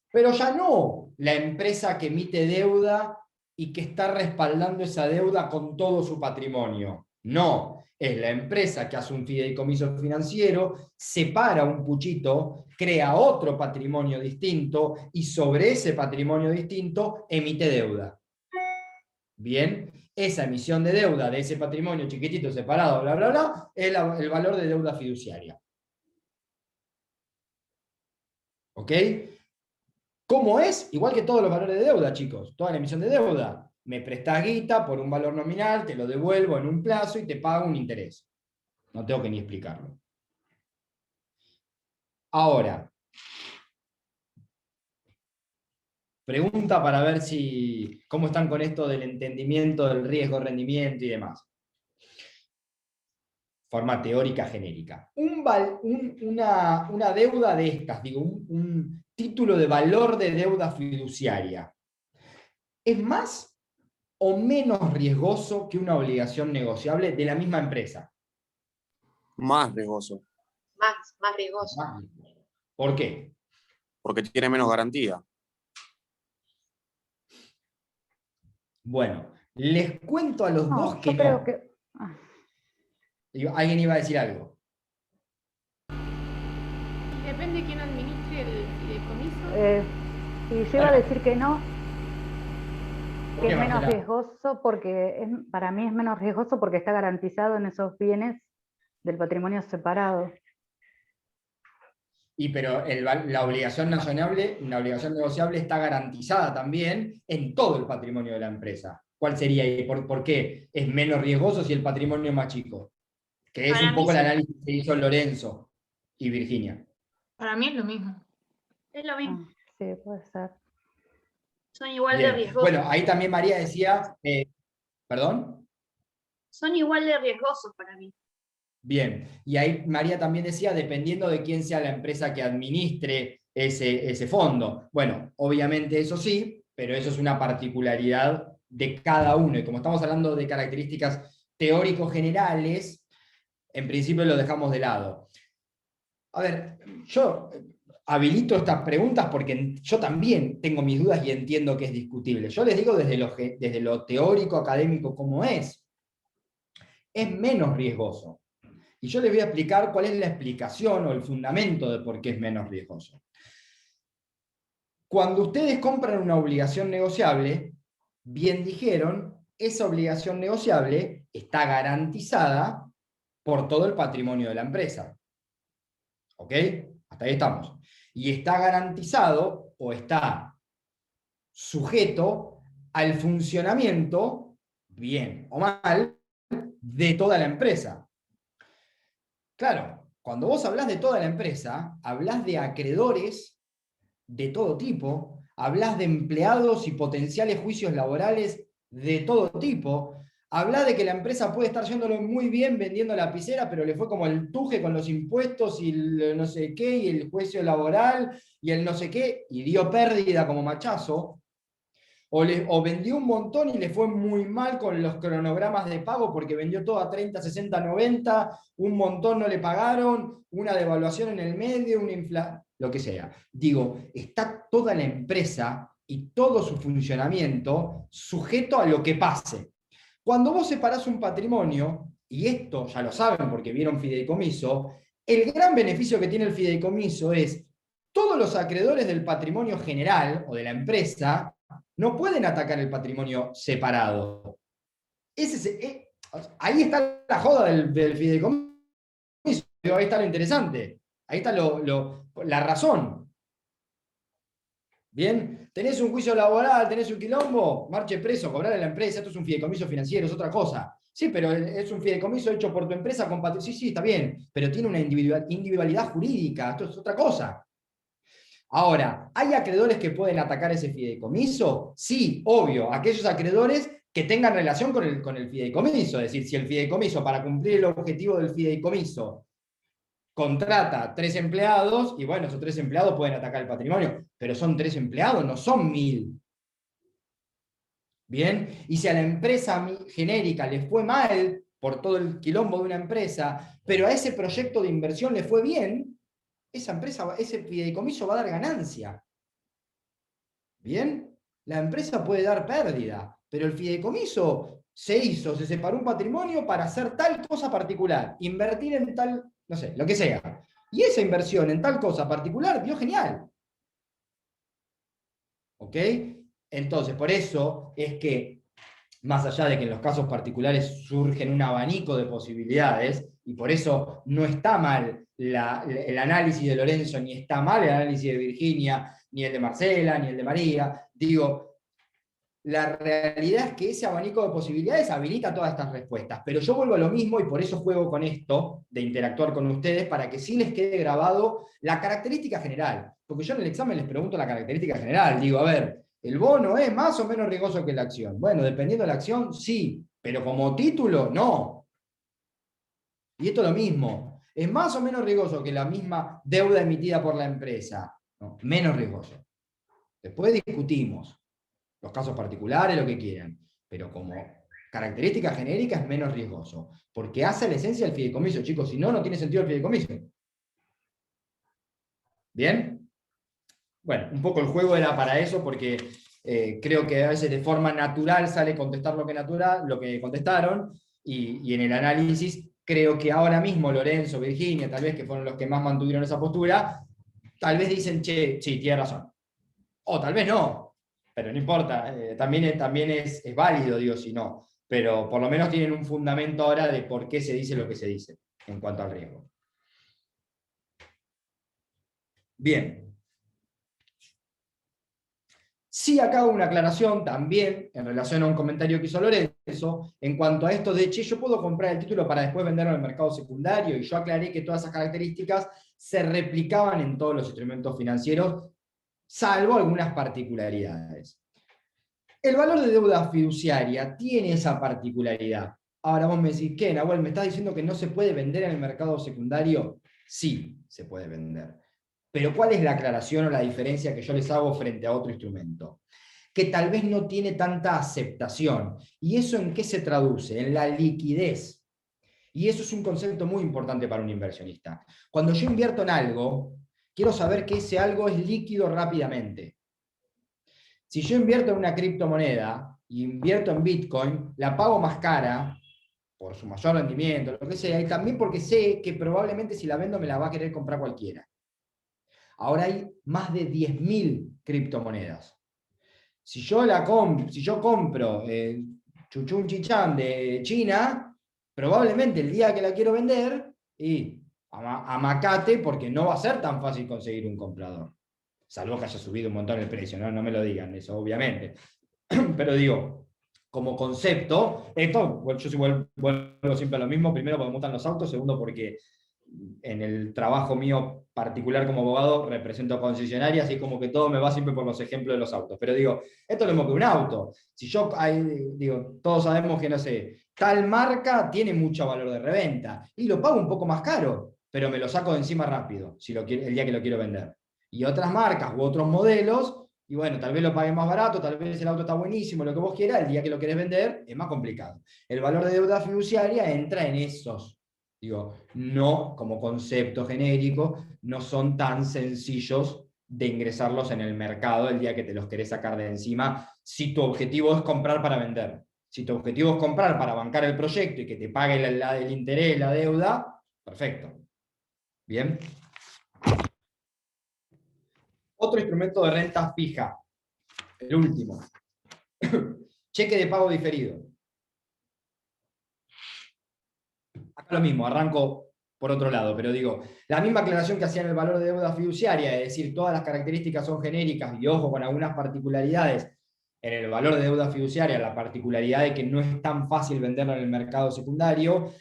Pero ya no la empresa que emite deuda y que está respaldando esa deuda con todo su patrimonio. No, Es la empresa que hace un fideicomiso financiero, separa un puchito, crea otro patrimonio distinto y sobre ese patrimonio distinto emite deuda. Bien, esa emisión de deuda de ese patrimonio chiquitito separado, bla, bla, bla, es el valor de deuda fiduciaria. ¿Ok? ¿Cómo es? Igual que todos los valores de deuda, chicos. Toda la emisión de deuda. Me prestás guita por un valor nominal, te lo devuelvo en un plazo y te pago un interés. No tengo que ni explicarlo. Ahora, pregunta para ver cómo están con esto del entendimiento del riesgo, rendimiento y demás. Forma teórica genérica. Una deuda de estas, digo, un título de valor de deuda fiduciaria, ¿es más o menos riesgoso que una obligación negociable de la misma empresa? Más riesgoso, Más riesgoso. Más riesgoso. ¿Por qué? porque tiene menos garantía. Bueno, les cuento a los No, dos que yo creo no. que... Digo, alguien iba a decir algo. Depende de quién administre el fideicomiso. Y yo iba a decir que no, ¿Por que qué, es menos Marcela? riesgoso porque para mí es menos riesgoso porque está garantizado en esos bienes del patrimonio separado. Pero la obligación negociable está garantizada también en todo el patrimonio de la empresa. ¿Cuál sería y por qué es menos riesgoso si el patrimonio es más chico? Que es Para un mí poco el sí. análisis que hizo Lorenzo y Virginia. Para mí es lo mismo. Es lo mismo. Sí, puede ser. Son igual de Bien. riesgosos. Bueno, ahí también María decía, ¿perdón? Son igual de riesgosos para mí. Bien, y ahí María también decía, dependiendo de quién sea la empresa que administre ese fondo. Bueno, obviamente eso sí, pero eso es una particularidad de cada uno. Y como estamos hablando de características teóricos generales, en principio lo dejamos de lado. A ver, yo habilito estas preguntas porque yo también tengo mis dudas y entiendo que es discutible. Yo les digo desde lo teórico, académico, cómo es. Es menos riesgoso. Y yo les voy a explicar cuál es la explicación o el fundamento de por qué es menos riesgoso. Cuando ustedes compran una obligación negociable, bien dijeron, esa obligación negociable está garantizada por todo el patrimonio de la empresa. ¿Ok? Hasta ahí estamos. Y está garantizado o está sujeto al funcionamiento, bien o mal, de toda la empresa. Claro, cuando vos hablás de toda la empresa, hablás de acreedores de todo tipo, hablás de empleados y potenciales juicios laborales de todo tipo, hablás de que la empresa puede estar yéndolo muy bien vendiendo lapicera, pero le fue como el tuje con los impuestos y el no sé qué, y el juicio laboral, y el no sé qué, y dio pérdida como machazo. O vendió un montón y le fue muy mal con los cronogramas de pago porque vendió todo a 30, 60, 90, un montón no le pagaron, una devaluación en el medio, una inflación, lo que sea. Digo, está toda la empresa y todo su funcionamiento sujeto a lo que pase. Cuando vos separás un patrimonio, y esto ya lo saben porque vieron fideicomiso, el gran beneficio que tiene el fideicomiso es todos los acreedores del patrimonio general o de la empresa no pueden atacar el patrimonio separado. Ahí está la joda del fideicomiso, ahí está lo interesante, ahí está la razón. Bien, tenés un juicio laboral, tenés un quilombo, marche preso, cobrarle a la empresa, esto es un fideicomiso financiero, es otra cosa. Sí, pero es un fideicomiso hecho por tu empresa con patrimonio. Sí, está bien, pero tiene una individualidad jurídica, esto es otra cosa. Ahora, ¿hay acreedores que pueden atacar ese fideicomiso? Sí, obvio, aquellos acreedores que tengan relación con el fideicomiso. Es decir, si el fideicomiso, para cumplir el objetivo del fideicomiso, contrata 3 empleados, y bueno, esos 3 empleados pueden atacar el patrimonio, pero son 3 empleados, no son 1000. Bien, y si a la empresa genérica le fue mal por todo el quilombo de una empresa, pero a ese proyecto de inversión le fue bien, esa empresa, ese fideicomiso va a dar ganancia. ¿Bien? La empresa puede dar pérdida, pero el fideicomiso se separó un patrimonio para hacer tal cosa particular, invertir en tal, no sé, lo que sea. Y esa inversión en tal cosa particular dio genial. ¿Ok? Entonces, por eso es que, más allá de que en los casos particulares surgen un abanico de posibilidades, y por eso no está mal el análisis de Lorenzo, ni está mal el análisis de Virginia, ni el de Marcela, ni el de María, digo, la realidad es que ese abanico de posibilidades habilita todas estas respuestas, pero yo vuelvo a lo mismo y por eso juego con esto, de interactuar con ustedes, para que sí les quede grabado la característica general, porque yo en el examen les pregunto la característica general, digo, a ver, ¿el bono es más o menos riesgoso que la acción? Bueno, dependiendo de la acción, sí, pero como título, no. Y esto es lo mismo, ¿es más o menos riesgoso que la misma deuda emitida por la empresa? No, menos riesgoso. Después discutimos los casos particulares, lo que quieran, pero como característica genérica es menos riesgoso, porque hace la esencia del fideicomiso, chicos, si no, no tiene sentido el fideicomiso. ¿Bien? Bueno, un poco el juego era para eso, porque creo que a veces de forma natural sale contestar lo que contestaron, y en el análisis creo que ahora mismo Lorenzo, Virginia, tal vez que fueron los que más mantuvieron esa postura, tal vez dicen, che, sí, tiene razón. O tal vez no, pero no importa, también es válido, digo, si no. Pero por lo menos tienen un fundamento ahora de por qué se dice lo que se dice en cuanto al riesgo. Bien. Sí, acá hago una aclaración también en relación a un comentario que hizo Lorenzo en cuanto a esto de, che, yo puedo comprar el título para después venderlo en el mercado secundario, y yo aclaré que todas esas características se replicaban en todos los instrumentos financieros, salvo algunas particularidades. El valor de deuda fiduciaria tiene esa particularidad. Ahora vos me decís, ¿qué, Nahuel? ¿Me estás diciendo que no se puede vender en el mercado secundario? Sí, se puede vender. Pero ¿cuál es la aclaración o la diferencia que yo les hago frente a otro instrumento? Que tal vez no tiene tanta aceptación. ¿Y eso en qué se traduce? En la liquidez. Y eso es un concepto muy importante para un inversionista. Cuando yo invierto en algo, quiero saber que ese algo es líquido rápidamente. Si yo invierto en una criptomoneda y invierto en Bitcoin, la pago más cara por su mayor rendimiento, lo que sea, y también porque sé que probablemente si la vendo me la va a querer comprar cualquiera. Ahora hay más de 10.000 criptomonedas. Si yo compro Chuchun Chichán de China, probablemente el día que la quiero vender, y amacate, porque no va a ser tan fácil conseguir un comprador. Salvo que haya subido un montón el precio, no me lo digan, eso obviamente. Pero digo, como concepto, esto, yo vuelvo siempre a lo mismo, primero porque me gustan los autos, segundo porque en el trabajo mío particular como abogado represento concesionarias, y como que todo me va siempre por los ejemplos de los autos. Pero digo, esto es lo mismo que un auto. Si yo, digo, todos sabemos que, no sé, tal marca tiene mucho valor de reventa, y lo pago un poco más caro, pero me lo saco de encima rápido, el día que lo quiero vender. Y otras marcas u otros modelos, y bueno, tal vez lo pague más barato, tal vez el auto está buenísimo, lo que vos quieras, el día que lo querés vender es más complicado. El valor de deuda fiduciaria entra en esos. Digo, no, como concepto genérico, no son tan sencillos de ingresarlos en el mercado el día que te los querés sacar de encima, si tu objetivo es comprar para vender. Si tu objetivo es comprar para bancar el proyecto y que te pague el interés, la deuda, perfecto. Bien. Otro instrumento de renta fija, el último. Cheque de pago diferido. Acá lo mismo, arranco por otro lado, pero digo, la misma aclaración que hacía en el valor de deuda fiduciaria, es decir, todas las características son genéricas, y ojo con algunas particularidades. En el valor de deuda fiduciaria, la particularidad de que no es tan fácil venderlo en el mercado secundario.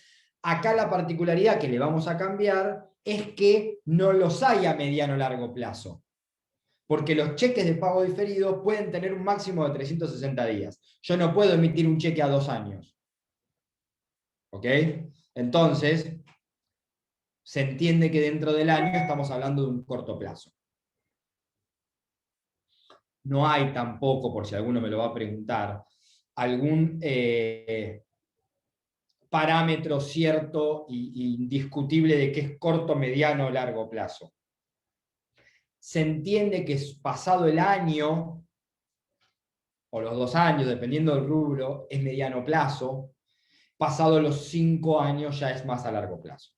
Acá la particularidad que le vamos a cambiar es que no los hay a mediano o largo plazo. Porque los cheques de pago diferido pueden tener un máximo de 360 días. Yo no puedo emitir un cheque a 2 años. ¿Ok? Entonces, se entiende que dentro del año estamos hablando de un corto plazo. No hay tampoco, por si alguno me lo va a preguntar, algún parámetro cierto e indiscutible de qué es corto, mediano o largo plazo. Se entiende que pasado el año, o los 2 años, dependiendo del rubro, es mediano plazo. Pasado los 5 años ya es más a largo plazo.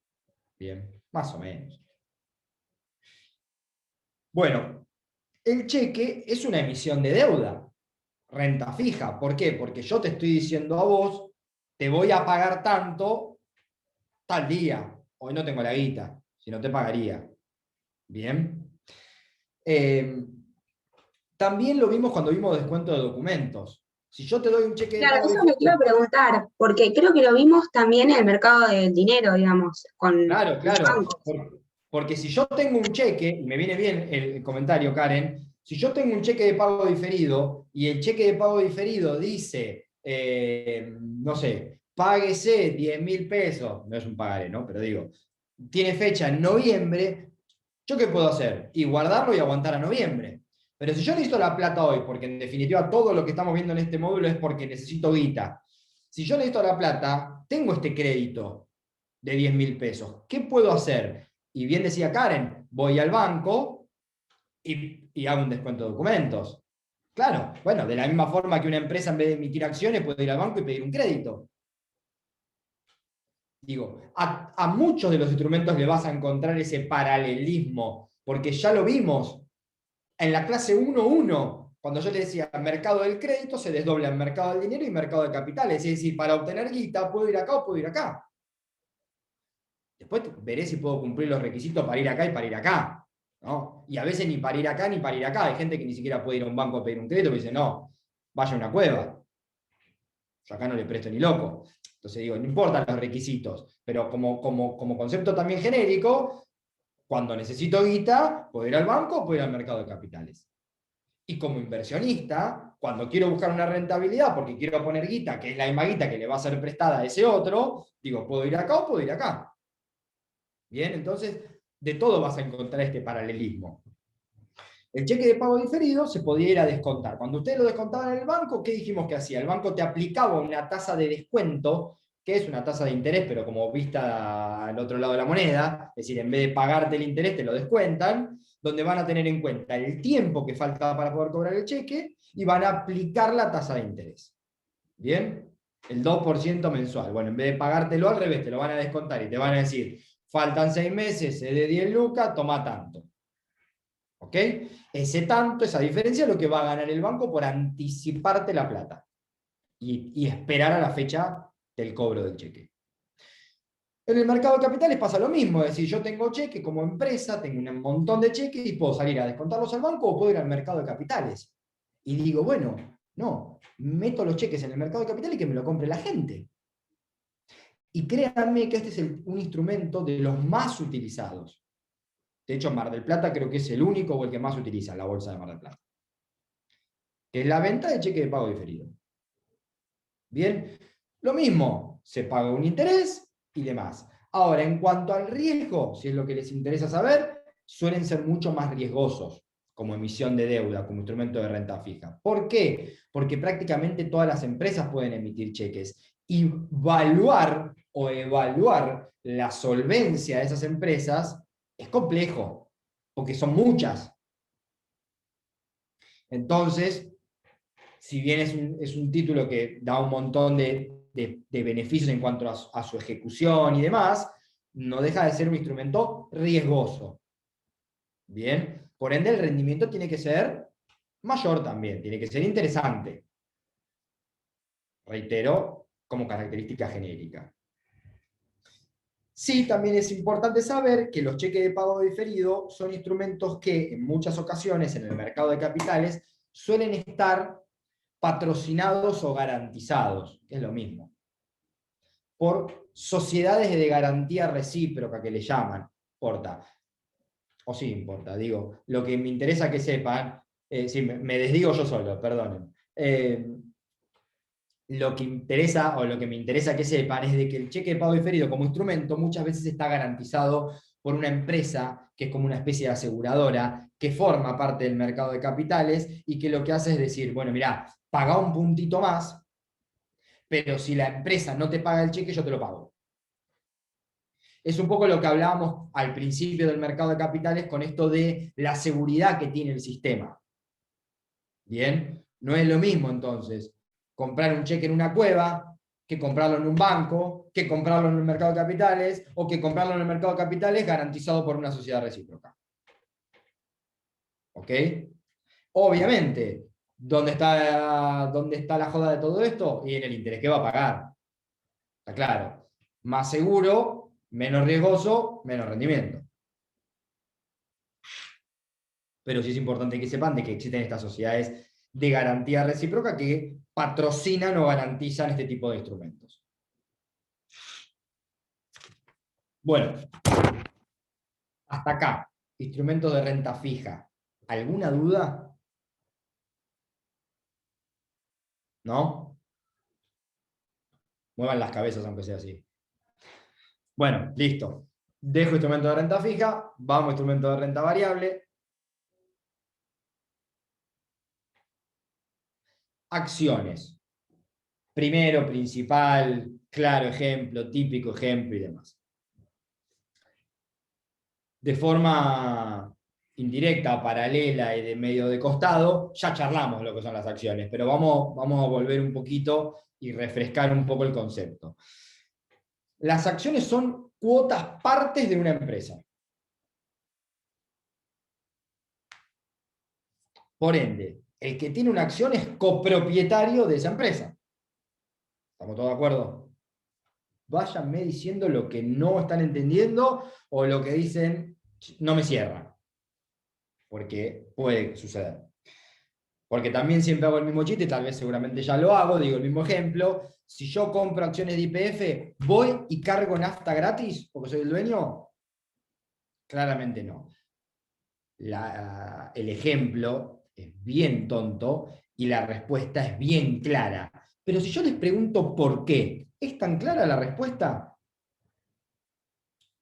Bien, más o menos. Bueno, el cheque es una emisión de deuda, renta fija. ¿Por qué? Porque yo te estoy diciendo a vos, te voy a pagar tanto tal día. Hoy no tengo la guita, si no te pagaría. Bien. También lo vimos cuando vimos descuento de documentos. Si yo te doy un cheque de Claro, pago eso me iba a preguntar, porque creo que lo vimos también en el mercado del dinero, digamos, con Claro, los claro. bancos. Porque si yo tengo un cheque, y me viene bien el comentario, Karen, si yo tengo un cheque de pago diferido y el cheque de pago diferido dice, no sé, páguese 10.000 pesos, no es un pagaré, ¿no? Pero digo, tiene fecha en noviembre, ¿yo qué puedo hacer? Y guardarlo y aguantar a noviembre. Pero si yo necesito la plata hoy, porque en definitiva todo lo que estamos viendo en este módulo es porque necesito guita. Si yo necesito la plata, tengo este crédito de 10.000 pesos. ¿Qué puedo hacer? Y bien decía Karen, voy al banco y hago un descuento de documentos. Claro, bueno, de la misma forma que una empresa en vez de emitir acciones puede ir al banco y pedir un crédito. Digo, a muchos de los instrumentos le vas a encontrar ese paralelismo, porque ya lo vimos en la clase 1.1, cuando yo le decía mercado del crédito, se desdobla en mercado del dinero y mercado de capitales. Es decir, para obtener guita, puedo ir acá o puedo ir acá. Después veré si puedo cumplir los requisitos para ir acá y para ir acá, ¿no? Y a veces ni para ir acá ni para ir acá. Hay gente que ni siquiera puede ir a un banco a pedir un crédito y dice, no, vaya a una cueva. Yo acá no le presto ni loco. Entonces digo, no importan los requisitos, pero como concepto también genérico, cuando necesito guita, puedo ir al banco o puedo ir al mercado de capitales. Y como inversionista, cuando quiero buscar una rentabilidad porque quiero poner guita, que es la misma guita que le va a ser prestada a ese otro, digo, ¿puedo ir acá o puedo ir acá? Bien, entonces, de todo vas a encontrar este paralelismo. El cheque de pago diferido se podía ir a descontar. Cuando ustedes lo descontaban en el banco, ¿qué dijimos que hacía? El banco te aplicaba una tasa de descuento, que es una tasa de interés, pero como vista al otro lado de la moneda, es decir, en vez de pagarte el interés, te lo descuentan, donde van a tener en cuenta el tiempo que faltaba para poder cobrar el cheque y van a aplicar la tasa de interés. ¿Bien? El 2% mensual. Bueno, en vez de pagártelo al revés, te lo van a descontar y te van a decir, faltan 6 meses, es de 10 lucas, toma tanto. ¿Ok? Ese tanto, esa diferencia es lo que va a ganar el banco por anticiparte la plata y esperar a la fecha del cobro del cheque. En el mercado de capitales pasa lo mismo, es decir, yo tengo cheque como empresa, tengo un montón de cheques y puedo salir a descontarlos al banco o puedo ir al mercado de capitales. Y digo, bueno, no, meto los cheques en el mercado de capitales y que me lo compre la gente. Y créanme que este es un instrumento de los más utilizados. De hecho, Mar del Plata creo que es el único o el que más utiliza la bolsa de Mar del Plata. Que es la venta de cheque de pago diferido. Bien, lo mismo, se paga un interés y demás. Ahora, en cuanto al riesgo, si es lo que les interesa saber, suelen ser mucho más riesgosos como emisión de deuda, como instrumento de renta fija. ¿Por qué? Porque prácticamente todas las empresas pueden emitir cheques. Y evaluar la solvencia de esas empresas es complejo, porque son muchas. Entonces, si bien es un título que da un montón de beneficios en cuanto a su ejecución y demás, no deja de ser un instrumento riesgoso. Bien, por ende el rendimiento tiene que ser mayor también, tiene que ser interesante. Reitero, como característica genérica. Sí, también es importante saber que los cheques de pago diferido son instrumentos que en muchas ocasiones en el mercado de capitales suelen estar patrocinados o garantizados, que es lo mismo, por sociedades de garantía recíproca que le llaman. Importa, o sí importa, digo, lo que me interesa que sepan, sí, me desdigo yo solo, perdonen. Lo que interesa, o lo que me interesa que sepan, es de que el cheque de pago diferido como instrumento muchas veces está garantizado por una empresa que es como una especie de aseguradora, que forma parte del mercado de capitales y que lo que hace es decir, bueno, mirá, paga un puntito más, pero si la empresa no te paga el cheque, yo te lo pago. Es un poco lo que hablábamos al principio del mercado de capitales con esto de la seguridad que tiene el sistema. Bien, No es lo mismo entonces comprar un cheque en una cueva, que comprarlo en un banco, que comprarlo en el mercado de capitales, o que comprarlo en el mercado de capitales garantizado por una sociedad recíproca. ¿Ok? Obviamente, ¿dónde está la joda de todo esto? Y en el interés que va a pagar. Está claro. Más seguro, menos riesgoso, menos rendimiento. Pero sí es importante que sepan de que existen estas sociedades de garantía recíproca que patrocinan o garantizan este tipo de instrumentos. Bueno, hasta acá, instrumentos de renta fija. ¿Alguna duda? ¿No? Muevan las cabezas aunque sea así. Bueno, listo. Dejo instrumento de renta fija, vamos a instrumento de renta variable. Acciones. Primero, principal, claro ejemplo, típico ejemplo y demás. De forma indirecta, paralela y de medio de costado, ya charlamos lo que son las acciones, pero vamos a volver un poquito y refrescar un poco el concepto. Las acciones son cuotas partes de una empresa. Por ende, el que tiene una acción es copropietario de esa empresa. ¿Estamos todos de acuerdo? Váyanme diciendo lo que no están entendiendo o lo que dicen no me cierra. Porque puede suceder. Porque también siempre hago el mismo chiste, tal vez seguramente ya lo hago, digo el mismo ejemplo. Si yo compro acciones de YPF, ¿voy y cargo nafta gratis porque soy el dueño? Claramente no. El ejemplo es bien tonto y la respuesta es bien clara. Pero si yo les pregunto por qué, ¿es tan clara la respuesta?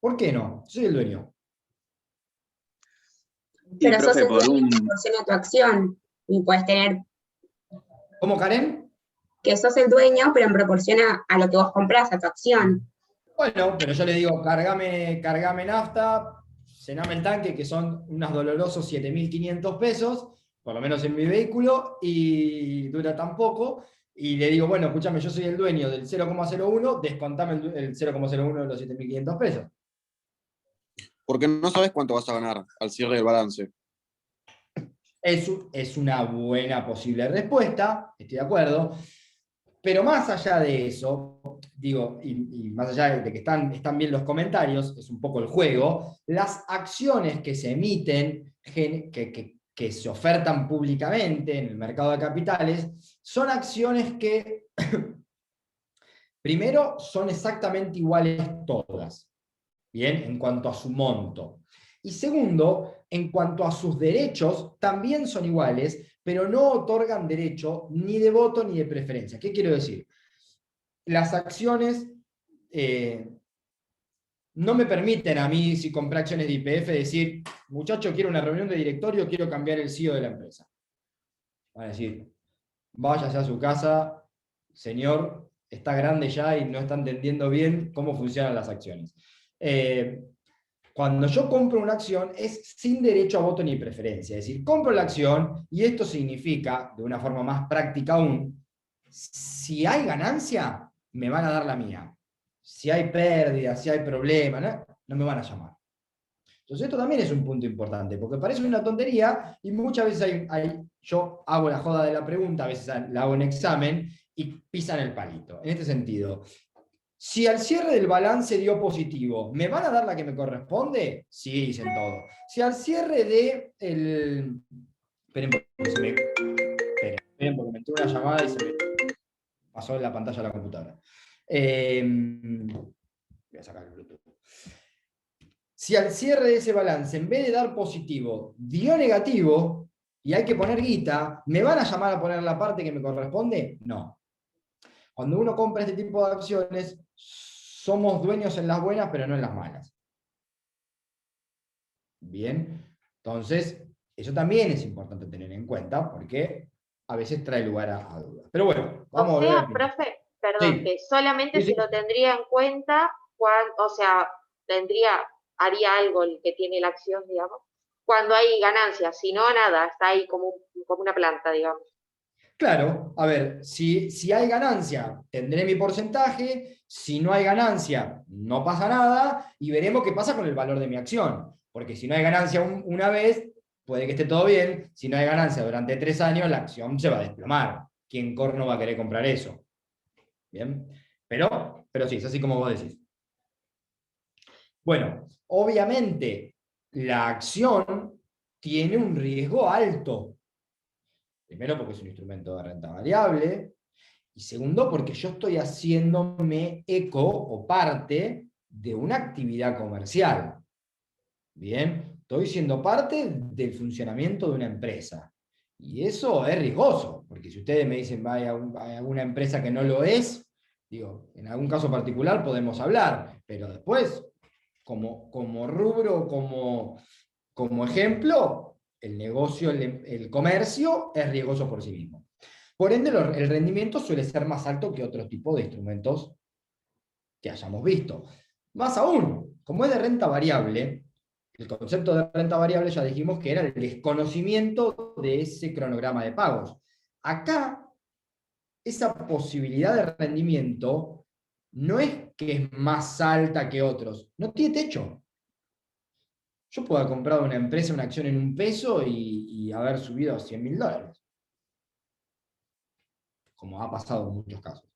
¿Por qué no? Soy el dueño. Pero sos profe, el por dueño un... que proporciona tu acción y puedes tener ¿Cómo, Karen? que sos el dueño, pero en proporción a lo que vos comprás, a tu acción. Bueno, pero yo le digo, cargame nafta, llename el tanque, que son unos dolorosos 7.500 pesos, por lo menos en mi vehículo, y dura tan poco. Y le digo, bueno, escúchame, yo soy el dueño del 0,01, descontame el 0,01 de los 7.500 pesos. Porque no sabes cuánto vas a ganar al cierre del balance. Es una buena posible respuesta, estoy de acuerdo. Pero más allá de eso, digo, y más allá de que están bien los comentarios, es un poco el juego, las acciones que se emiten, que se ofertan públicamente en el mercado de capitales, son acciones que, primero, son exactamente iguales todas, ¿bien? En cuanto a su monto. Y segundo, en cuanto a sus derechos, también son iguales, pero no otorgan derecho ni de voto ni de preferencia. ¿Qué quiero decir? Las acciones no me permiten a mí, si compré acciones de YPF, decir, muchacho, quiero una reunión de directorio, quiero cambiar el CEO de la empresa. Van a decir, váyase a su casa, señor, está grande ya y no está entendiendo bien cómo funcionan las acciones. Cuando yo compro una acción es sin derecho a voto ni preferencia. Es decir, compro la acción y esto significa, de una forma más práctica aún, si hay ganancia, me van a dar la mía. Si hay pérdida, si hay problema, no me van a llamar. Entonces esto también es un punto importante, porque parece una tontería y muchas veces yo hago la joda de la pregunta, a veces la hago en examen y pisan el palito. En este sentido, si al cierre del balance dio positivo, ¿me van a dar la que me corresponde? Sí, dicen todo. Si al cierre de el... Esperen porque me entró una llamada y se me pasó en la pantalla de la computadora. Voy a sacar el Bluetooth. Si al cierre de ese balance, en vez de dar positivo, dio negativo, y hay que poner guita, ¿me van a llamar a poner la parte que me corresponde? No. Cuando uno compra este tipo de acciones, somos dueños en las buenas, pero no en las malas. Bien, entonces, eso también es importante tener en cuenta, porque a veces trae lugar a dudas. Pero bueno, vamos a O volver sea, al principio. profe, perdón, Sí. que solamente Sí, sí. se lo tendría en cuenta cuando, o sea, haría algo el que tiene la acción, digamos, cuando hay ganancias, si no, nada, está ahí como una planta, digamos. Claro, a ver, si hay ganancia, tendré mi porcentaje, si no hay ganancia, no pasa nada, y veremos qué pasa con el valor de mi acción. Porque si no hay ganancia una vez, puede que esté todo bien, si no hay ganancia durante 3 años, la acción se va a desplomar. ¿Quién corno va a querer comprar eso? ¿Bien? Pero sí, es así como vos decís. Bueno, obviamente, la acción tiene un riesgo alto. Primero porque es un instrumento de renta variable, y segundo porque yo estoy haciéndome eco o parte de una actividad comercial. Bien, estoy siendo parte del funcionamiento de una empresa. Y eso es riesgoso, porque si ustedes me dicen hay alguna empresa que no lo es, digo, en algún caso particular podemos hablar, pero después, como rubro, como ejemplo, el negocio, el comercio es riesgoso por sí mismo. Por ende, el rendimiento suele ser más alto que otro tipo de instrumentos que hayamos visto. Más aún, como es de renta variable, el concepto de renta variable ya dijimos que era el desconocimiento de ese cronograma de pagos. Acá, esa posibilidad de rendimiento no es que es más alta que otros, no tiene techo. Yo puedo haber comprado una empresa, una acción en $1 y haber subido a $100.000. Como ha pasado en muchos casos.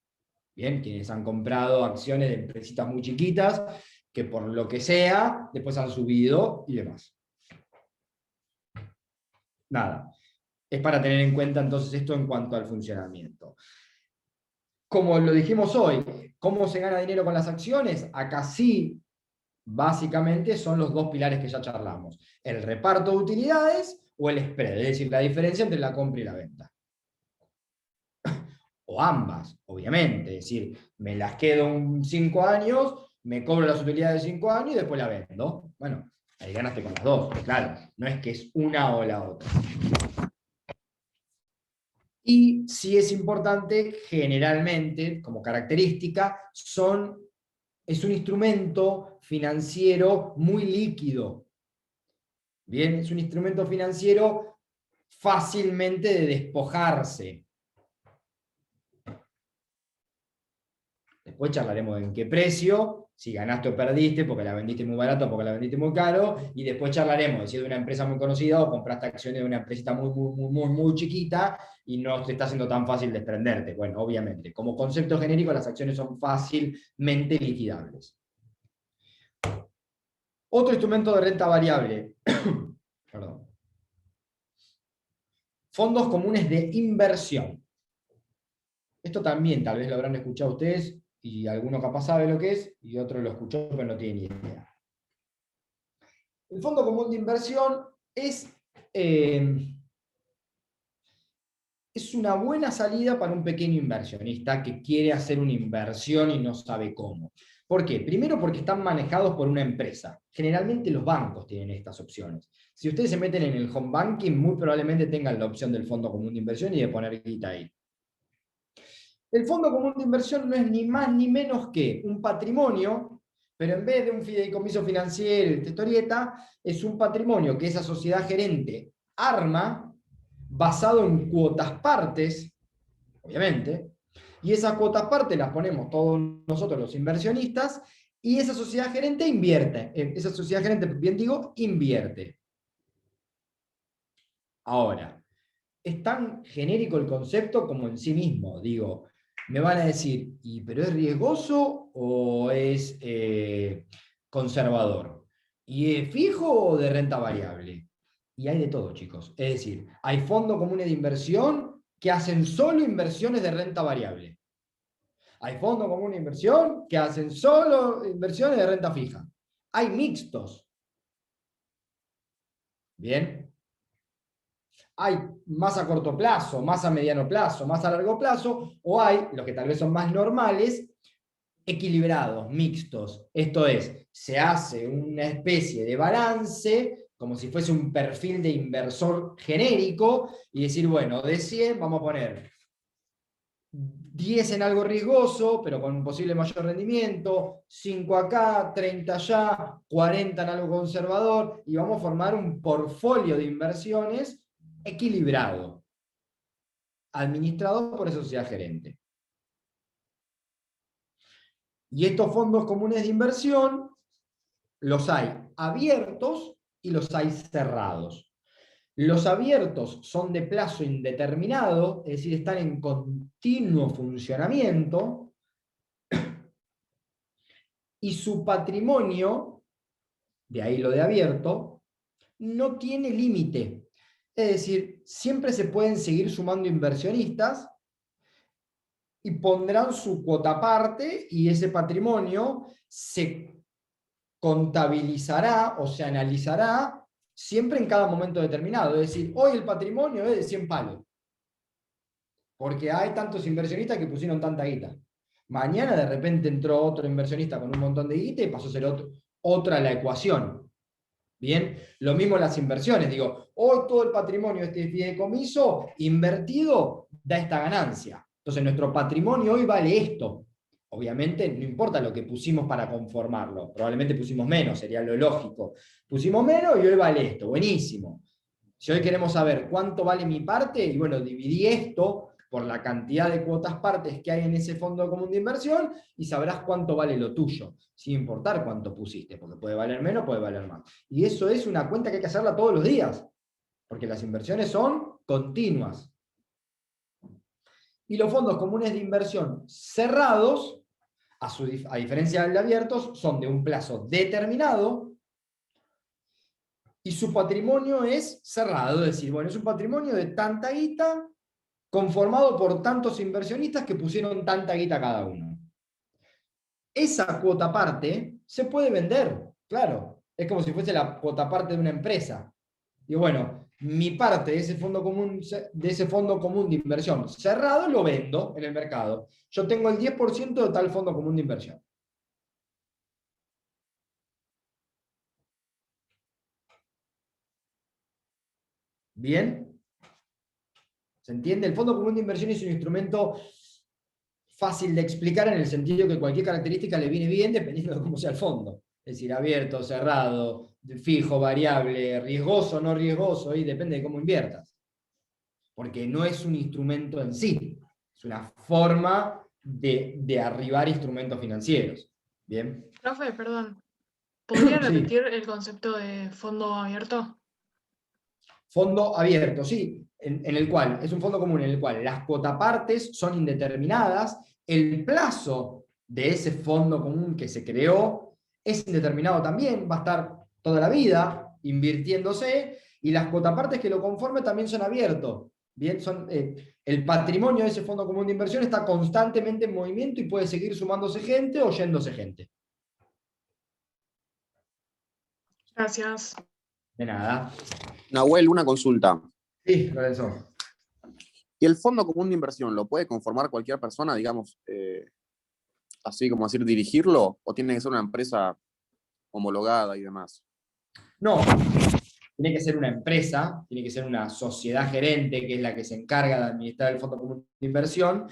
Bien, quienes han comprado acciones de empresitas muy chiquitas, que por lo que sea, después han subido y demás. Nada. Es para tener en cuenta entonces esto en cuanto al funcionamiento. Como lo dijimos hoy, ¿cómo se gana dinero con las acciones? Acá sí, básicamente son los dos pilares que ya charlamos. El reparto de utilidades o el spread, es decir, la diferencia entre la compra y la venta. O ambas, obviamente. Es decir, me las quedo 5 años, me cobro las utilidades de 5 años y después la vendo. Bueno, ahí ganaste con las dos, claro. No es que es una o la otra. Y sí es importante, generalmente, como característica, es un instrumento financiero muy líquido. Bien, es un instrumento financiero fácilmente de despojarse. Después charlaremos en qué precio, si ganaste o perdiste, porque la vendiste muy barato o porque la vendiste muy caro, y después charlaremos de si es de una empresa muy conocida o compraste acciones de una empresita muy chiquita y no te está haciendo tan fácil desprenderte. Bueno, obviamente, como concepto genérico, las acciones son fácilmente liquidables. Otro instrumento de renta variable. Perdón. Fondos comunes de inversión. Esto también tal vez lo habrán escuchado ustedes, y alguno capaz sabe lo que es, y otro lo escuchó pero no tiene ni idea. El fondo común de inversión es una buena salida para un pequeño inversionista que quiere hacer una inversión y no sabe cómo. ¿Por qué? Primero porque están manejados por una empresa. Generalmente los bancos tienen estas opciones. Si ustedes se meten en el home banking, muy probablemente tengan la opción del fondo común de inversión y de poner guita ahí. El fondo común de inversión no es ni más ni menos que un patrimonio, pero en vez de un fideicomiso financiero y historieta, es un patrimonio que esa sociedad gerente arma basado en cuotas partes, obviamente, y esas cuotas partes las ponemos todos nosotros los inversionistas, y esa sociedad gerente invierte. Esa sociedad gerente, bien digo, invierte. Ahora, es tan genérico el concepto como en sí mismo, digo. Me van a decir, ¿pero es riesgoso o es conservador? ¿Y es fijo o de renta variable? Y hay de todo, chicos. Es decir, hay fondos comunes de inversión que hacen solo inversiones de renta variable. Hay fondos comunes de inversión que hacen solo inversiones de renta fija. Hay mixtos. ¿Bien? Hay más a corto plazo, más a mediano plazo, más a largo plazo, o hay, los que tal vez son más normales, equilibrados, mixtos. Esto es, se hace una especie de balance, como si fuese un perfil de inversor genérico, y decir, bueno, de 100 vamos a poner 10 en algo riesgoso, pero con un posible mayor rendimiento, 5 acá, 30 allá, 40 en algo conservador, y vamos a formar un portfolio de inversiones equilibrado. administrados por esa sociedad gerente. Y estos fondos comunes de inversión los hay abiertos y los hay cerrados. Los abiertos son de plazo indeterminado, es decir, están en continuo funcionamiento, y su patrimonio, de ahí lo de abierto, no tiene límite. Es decir, siempre se pueden seguir sumando inversionistas y pondrán su cuota aparte, y ese patrimonio se contabilizará o se analizará siempre en cada momento determinado. Es decir, hoy el patrimonio es de 100 palos, porque hay tantos inversionistas que pusieron tanta guita. Mañana de repente entró otro inversionista con un montón de guita y pasó a ser otra la ecuación. Bien, lo mismo las inversiones. Digo, hoy todo el patrimonio de este fideicomiso invertido da esta ganancia. Entonces nuestro patrimonio hoy vale esto. Obviamente no importa lo que pusimos para conformarlo. Probablemente pusimos menos, sería lo lógico. Pusimos menos y hoy vale esto. Buenísimo. Si hoy queremos saber cuánto vale mi parte, y bueno, dividí esto por la cantidad de cuotas partes que hay en ese fondo común de inversión, y sabrás cuánto vale lo tuyo, sin importar cuánto pusiste, porque puede valer menos, puede valer más. Y eso es una cuenta que hay que hacerla todos los días, porque las inversiones son continuas. Y los fondos comunes de inversión cerrados, a diferencia de abiertos, son de un plazo determinado, y su patrimonio es cerrado, es decir, bueno, es un patrimonio de tanta guita, conformado por tantos inversionistas que pusieron tanta guita cada uno. Esa cuota parte se puede vender, claro. Es como si fuese la cuota parte de una empresa. Y bueno, mi parte de ese fondo común de inversión cerrado lo vendo en el mercado. Yo tengo el 10% de tal fondo común de inversión. ¿Bien? ¿Se entiende? El fondo común de inversión es un instrumento fácil de explicar en el sentido que cualquier característica le viene bien dependiendo de cómo sea el fondo. Es decir, abierto, cerrado, fijo, variable, riesgoso, no riesgoso, y depende de cómo inviertas. Porque no es un instrumento en sí, es una forma de arribar instrumentos financieros. ¿Bien? Profe, perdón. ¿Podría Sí. repetir el concepto de fondo abierto? Fondo abierto, sí, en el cual, es un fondo común en el cual las cuotapartes son indeterminadas, el plazo de ese fondo común que se creó es indeterminado también, va a estar toda la vida invirtiéndose, y las cuotapartes que lo conformen también son abiertos. Bien, el patrimonio de ese fondo común de inversión está constantemente en movimiento y puede seguir sumándose gente o yéndose gente. Gracias. De nada. Nahuel, una consulta. Sí, Lorenzo. ¿Y el fondo común de inversión lo puede conformar cualquier persona, digamos, así como decir, dirigirlo? ¿O tiene que ser una empresa homologada y demás? No, tiene que ser una empresa, tiene que ser una sociedad gerente, que es la que se encarga de administrar el fondo común de inversión.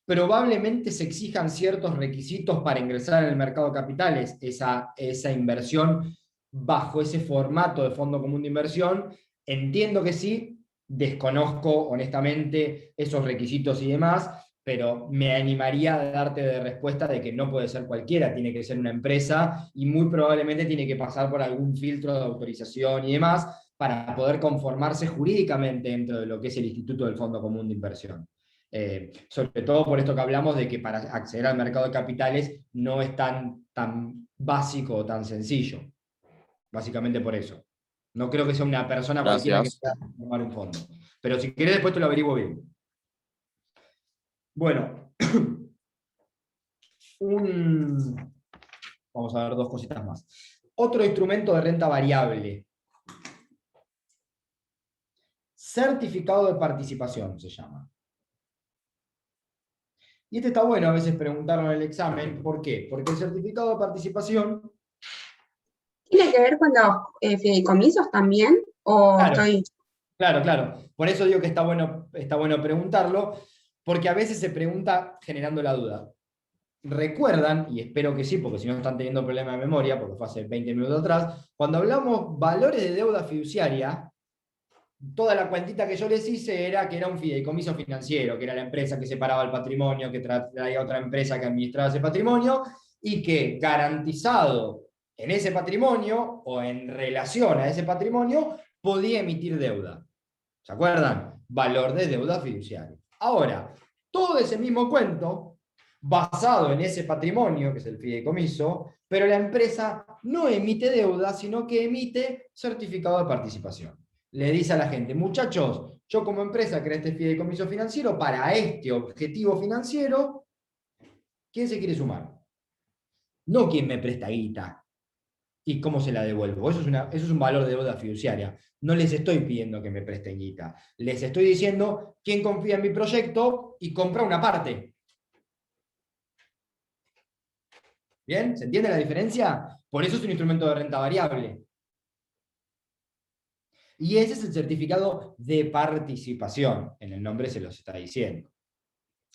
Probablemente se exijan ciertos requisitos para ingresar en el mercado de capitales, esa inversión bajo ese formato de fondo común de inversión. Entiendo que sí, desconozco honestamente esos requisitos y demás, pero me animaría a darte de respuesta de que no puede ser cualquiera, tiene que ser una empresa y muy probablemente tiene que pasar por algún filtro de autorización y demás para poder conformarse jurídicamente dentro de lo que es el Instituto del Fondo Común de Inversión. Sobre todo por esto que hablamos de que para acceder al mercado de capitales no es tan básico o tan sencillo. Básicamente por eso. No creo que sea una persona cualquiera que pueda formar un fondo. Pero si querés después te lo averiguo bien. Bueno. Vamos a ver dos cositas más. Otro instrumento de renta variable. Certificado de participación se llama. Y este está bueno a veces preguntarlo en el examen. ¿Por qué? Porque el certificado de participación... ¿Tiene que ver con los fideicomisos también? ¿O Claro. estoy... Claro. Por eso digo que está bueno preguntarlo, porque a veces se pregunta generando la duda. Recuerdan, y espero que sí, porque si no están teniendo problemas de memoria, porque fue hace 20 minutos atrás, cuando hablamos valores de deuda fiduciaria, toda la cuentita que yo les hice era que era un fideicomiso financiero, que era la empresa que separaba el patrimonio, que traía otra empresa que administraba ese patrimonio, y que garantizado en ese patrimonio o en relación a ese patrimonio podía emitir deuda. ¿Se acuerdan? Valor de deuda fiduciaria. Ahora, todo ese mismo cuento, basado en ese patrimonio, que es el fideicomiso, pero la empresa no emite deuda, sino que emite certificado de participación. Le dice a la gente, muchachos, yo como empresa creé este fideicomiso financiero para este objetivo financiero, ¿quién se quiere sumar? No quién me presta guita y cómo se la devuelvo. Eso es un valor de deuda fiduciaria. No les estoy pidiendo que me presten guita. Les estoy diciendo quién confía en mi proyecto y compra una parte. ¿Bien? ¿Se entiende la diferencia? Por eso es un instrumento de renta variable. Y ese es el certificado de participación. En el nombre se los está diciendo.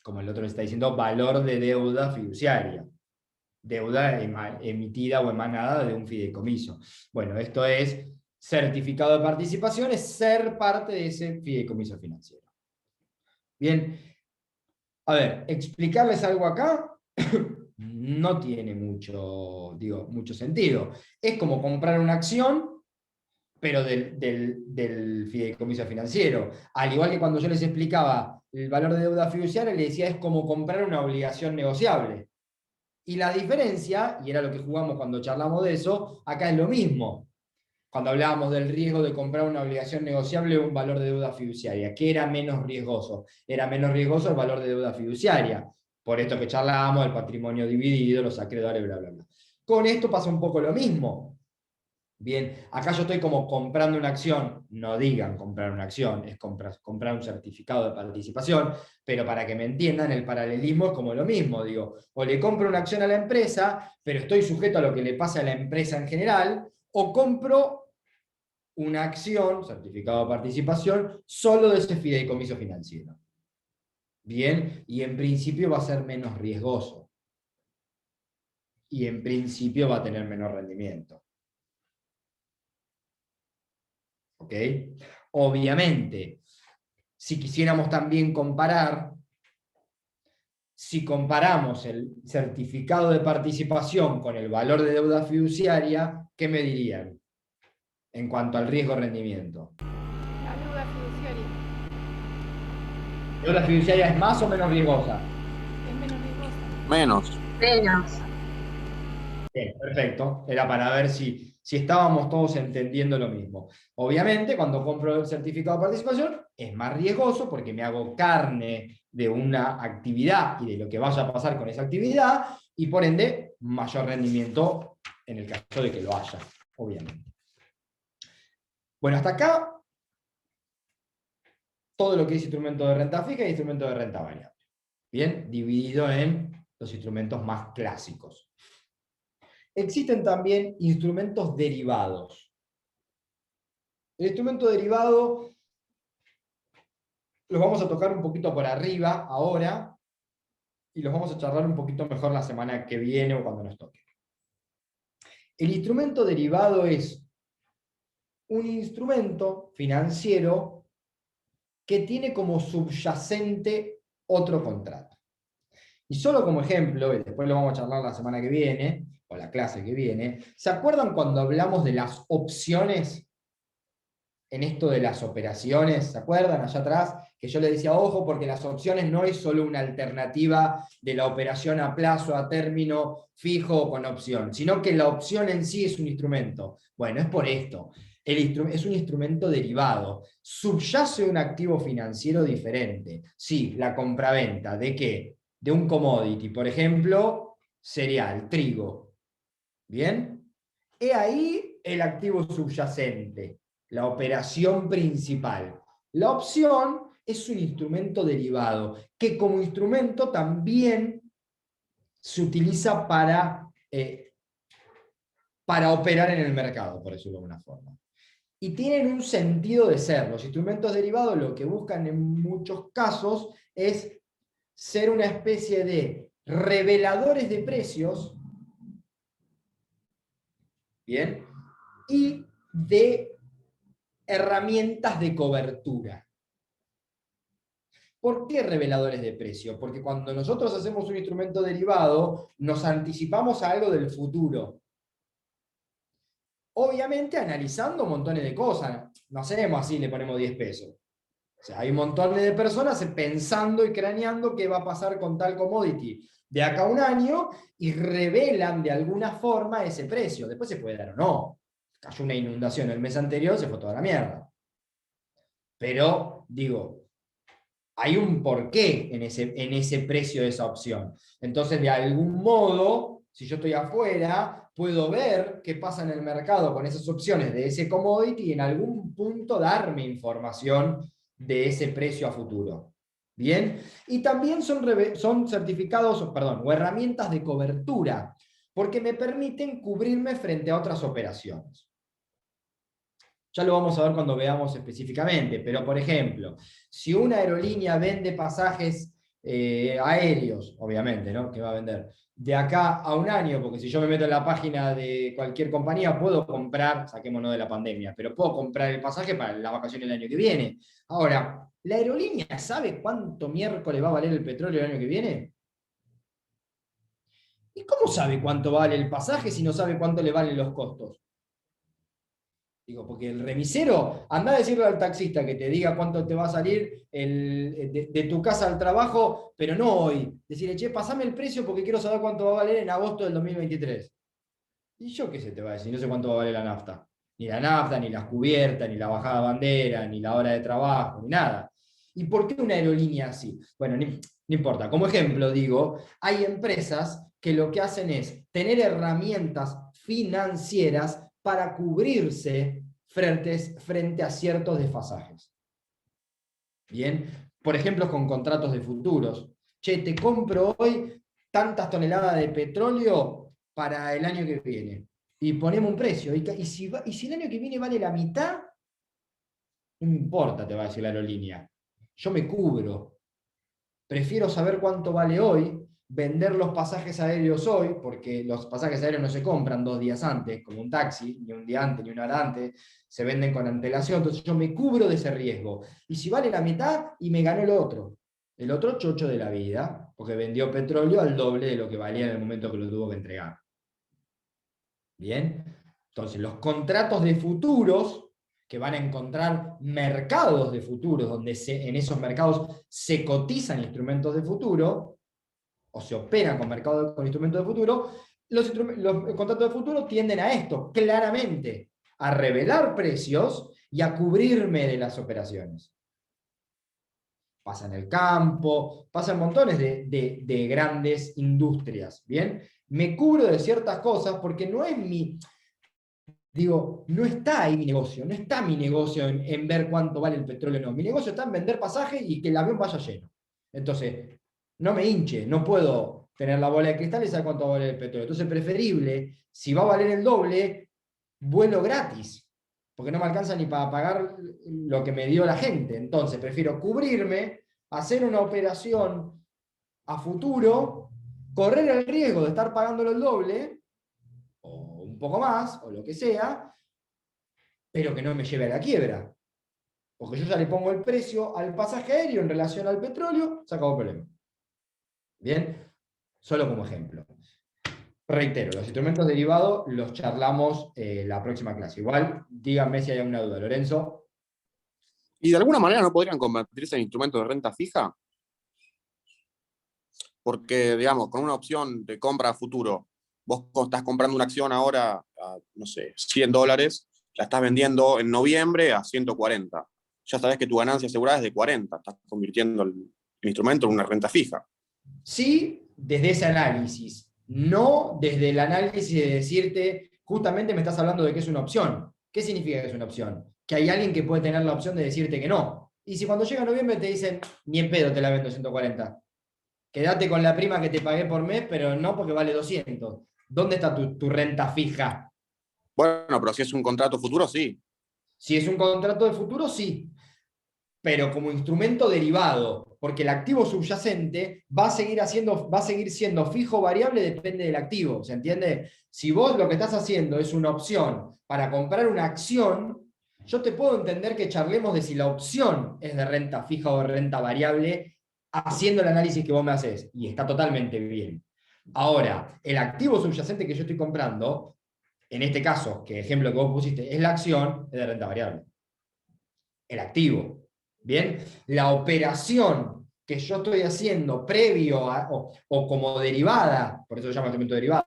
Como el otro le está diciendo, valor de deuda fiduciaria. Deuda emitida o emanada de un fideicomiso. Bueno, esto es certificado de participación, es ser parte de ese fideicomiso financiero. Bien, a ver, explicarles algo acá no tiene mucho sentido. Es como comprar una acción, pero del fideicomiso financiero. Al igual que cuando yo les explicaba el valor de deuda fiduciaria, les decía es como comprar una obligación negociable. Y la diferencia, y era lo que jugamos cuando charlamos de eso, acá es lo mismo. Cuando hablábamos del riesgo de comprar una obligación negociable o un valor de deuda fiduciaria, ¿qué era menos riesgoso? Era menos riesgoso el valor de deuda fiduciaria. Por esto que charlábamos, el patrimonio dividido, los acreedores, bla, bla, bla. Con esto pasa un poco lo mismo. Bien, acá yo estoy como comprando una acción, no digan comprar una acción, es comprar un certificado de participación, pero para que me entiendan, el paralelismo es como lo mismo, digo, o le compro una acción a la empresa, pero estoy sujeto a lo que le pasa a la empresa en general, o compro una acción, certificado de participación, solo de ese fideicomiso financiero. Bien, y en principio va a ser menos riesgoso. Y en principio va a tener menor rendimiento. ¿Ok? Obviamente, si quisiéramos también comparar, si comparamos el certificado de participación con el valor de deuda fiduciaria, ¿qué me dirían en cuanto al riesgo-rendimiento? La deuda fiduciaria ¿La deuda fiduciaria es más o menos riesgosa? es menos riesgosa. Menos. Menos. Bien, perfecto. Era para ver si estábamos todos entendiendo lo mismo. Obviamente, cuando compro el certificado de participación, es más riesgoso porque me hago carne de una actividad y de lo que vaya a pasar con esa actividad, y por ende, mayor rendimiento en el caso de que lo haya, obviamente. Bueno, hasta acá, todo lo que es instrumento de renta fija e instrumento de renta variable. Bien, dividido en los instrumentos más clásicos. Existen también instrumentos derivados. El instrumento derivado los vamos a tocar un poquito por arriba ahora y los vamos a charlar un poquito mejor la semana que viene o cuando nos toque. El instrumento derivado es un instrumento financiero que tiene como subyacente otro contrato. Y solo como ejemplo, y después lo vamos a charlar la semana que viene, o la clase que viene, ¿se acuerdan cuando hablamos de las opciones en esto de las operaciones? ¿Se acuerdan allá atrás? Que yo les decía, ojo, porque las opciones no es solo una alternativa de la operación a plazo, a término fijo o con opción, sino que la opción en sí es un instrumento. Bueno, es por esto. Es un instrumento derivado. Subyace un activo financiero diferente. Sí, la compraventa. ¿De qué? De un commodity, por ejemplo, cereal, trigo. ¿Bien? He ahí el activo subyacente, la operación principal. La opción es un instrumento derivado, que como instrumento también se utiliza para operar en el mercado, por decirlo de alguna forma. Y tienen un sentido de ser. Los instrumentos derivados lo que buscan en muchos casos es ser una especie de reveladores de precios, ¿bien? Y de herramientas de cobertura. ¿Por qué reveladores de precio? Porque cuando nosotros hacemos un instrumento derivado, nos anticipamos a algo del futuro. Obviamente analizando montones de cosas. No hacemos así, le ponemos 10 pesos. O sea, hay un montón de personas pensando y craneando qué va a pasar con tal commodity de acá a un año y revelan de alguna forma ese precio. Después se puede dar o no. Cayó una inundación el mes anterior, se fue toda la mierda. Pero, digo, hay un porqué en ese precio de esa opción. Entonces, de algún modo, si yo estoy afuera, puedo ver qué pasa en el mercado con esas opciones de ese commodity y en algún punto darme información de ese precio a futuro. ¿Bien? Y también son certificados, o herramientas de cobertura, porque me permiten cubrirme frente a otras operaciones. Ya lo vamos a ver cuando veamos específicamente, pero por ejemplo, si una aerolínea vende pasajes aéreos, obviamente, ¿no? Que va a vender de acá a un año, porque si yo me meto en la página de cualquier compañía, puedo comprar, saquémonos de la pandemia, pero puedo comprar el pasaje para la vacación del año que viene. Ahora, ¿la aerolínea sabe cuánto miércoles va a valer el petróleo el año que viene? ¿Y cómo sabe cuánto vale el pasaje si no sabe cuánto le valen los costos? Digo, porque el remisero, anda a decirle al taxista que te diga cuánto te va a salir de tu casa al trabajo, pero no hoy. Decirle, che, pasame el precio porque quiero saber cuánto va a valer en agosto del 2023. ¿Y yo qué sé te va a decir? No sé cuánto va a valer la nafta. Ni la nafta, ni las cubiertas, ni la bajada de bandera, ni la hora de trabajo, ni nada. ¿Y por qué una aerolínea así? Bueno, no importa. Como ejemplo, digo, hay empresas que lo que hacen es tener herramientas financieras para cubrirse frente a ciertos desfasajes. Bien, por ejemplo, con contratos de futuros. Che, te compro hoy tantas toneladas de petróleo para el año que viene. Y ponemos un precio. Y si el año que viene vale la mitad, no me importa, te va a decir la aerolínea. Yo me cubro. Prefiero saber cuánto vale hoy, vender los pasajes aéreos hoy, porque los pasajes aéreos no se compran 2 días antes, como un taxi, ni un día antes, ni una hora antes, se venden con antelación, entonces yo me cubro de ese riesgo. Y si vale la mitad, y me ganó el otro chocho de la vida, porque vendió petróleo al doble de lo que valía en el momento que lo tuvo que entregar. Bien, entonces los contratos de futuros, que van a encontrar mercados de futuros, donde en esos mercados se cotizan instrumentos de futuro, o se operan con instrumentos de futuro, los contratos de futuro tienden a esto, claramente, a revelar precios y a cubrirme de las operaciones. Pasa en el campo, pasa en montones de grandes industrias, ¿bien? Me cubro de ciertas cosas porque no es no está ahí mi negocio, no está mi negocio en ver cuánto vale el petróleo, no. Mi negocio está en vender pasajes y que el avión vaya lleno. Entonces, no me hinche, no puedo tener la bola de cristal y saber cuánto va a valer el petróleo. Entonces, preferible, si va a valer el doble, vuelo gratis, porque no me alcanza ni para pagar lo que me dio la gente. Entonces, prefiero cubrirme, hacer una operación a futuro, correr el riesgo de estar pagándolo el doble, o un poco más, o lo que sea, pero que no me lleve a la quiebra. Porque yo ya le pongo el precio al pasaje aéreo en relación al petróleo, se acabó el problema. Bien, solo como ejemplo. Reitero, los instrumentos derivados los charlamos la próxima clase. Igual, díganme si hay alguna duda. Lorenzo. ¿Y de alguna manera no podrían convertirse en instrumentos de renta fija? Porque, digamos, con una opción de compra a futuro, vos estás comprando una acción ahora a, no sé, $100, la estás vendiendo en noviembre a 140. Ya sabés que tu ganancia asegurada es de 40. Estás convirtiendo el instrumento en una renta fija. Sí, desde ese análisis. No desde el análisis de decirte, justamente me estás hablando de que es una opción. ¿Qué significa que es una opción? Que hay alguien que puede tener la opción de decirte que no. Y si cuando llega noviembre te dicen, ni en pedo te la vendo 140. Quédate con la prima que te pagué por mes, pero no porque vale 200. ¿Dónde está tu renta fija? Bueno, pero si es un contrato futuro, sí. Si es un contrato de futuro, sí. Pero como instrumento derivado, porque el activo subyacente va a seguir siendo fijo o variable, depende del activo, ¿se entiende? Si vos lo que estás haciendo es una opción para comprar una acción, yo te puedo entender que charlemos de si la opción es de renta fija o de renta variable, haciendo el análisis que vos me haces, y está totalmente bien. Ahora, el activo subyacente que yo estoy comprando, en este caso, que ejemplo que vos pusiste, es la acción, es de renta variable. El activo. ¿Bien? La operación que yo estoy haciendo previo o como derivada, por eso se llama instrumento derivado,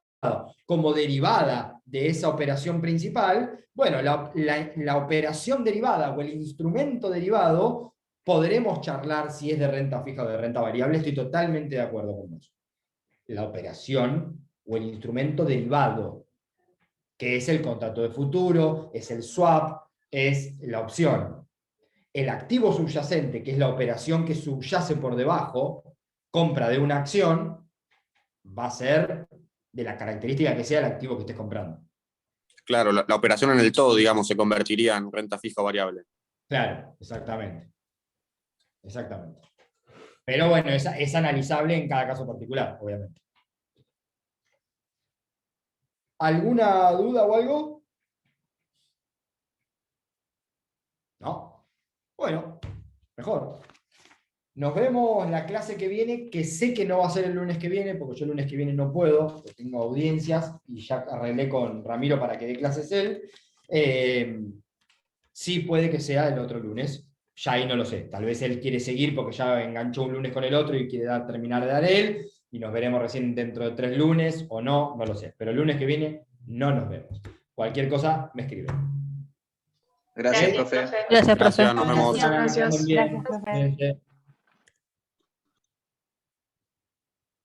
como derivada de esa operación principal, bueno, la operación derivada o el instrumento derivado, podremos charlar si es de renta fija o de renta variable, estoy totalmente de acuerdo con eso. La operación o el instrumento derivado, que es el contrato de futuro, es el swap, es la opción. El activo subyacente, que es la operación que subyace por debajo, compra de una acción, va a ser de la característica que sea el activo que estés comprando. Claro, la operación en el todo, digamos, se convertiría en renta fija o variable. Claro, exactamente. Exactamente. Pero bueno, es analizable en cada caso particular, obviamente. ¿Alguna duda o algo? ¿No? Bueno, mejor. Nos vemos la clase que viene, que sé que no va a ser el lunes que viene, porque yo el lunes que viene no puedo, porque tengo audiencias y ya arreglé con Ramiro para que dé clases él. Sí puede que sea el otro lunes, ya ahí no lo sé. Tal vez él quiere seguir porque ya enganchó un lunes con el otro y quiere terminar de dar él, y nos veremos recién dentro de 3 lunes, o no, no lo sé. Pero el lunes que viene no nos vemos. Cualquier cosa me escribe. Gracias, profe. profe. Gracias, profe. Gracias, nos vemos. Gracias, Gracias. profe. Bien.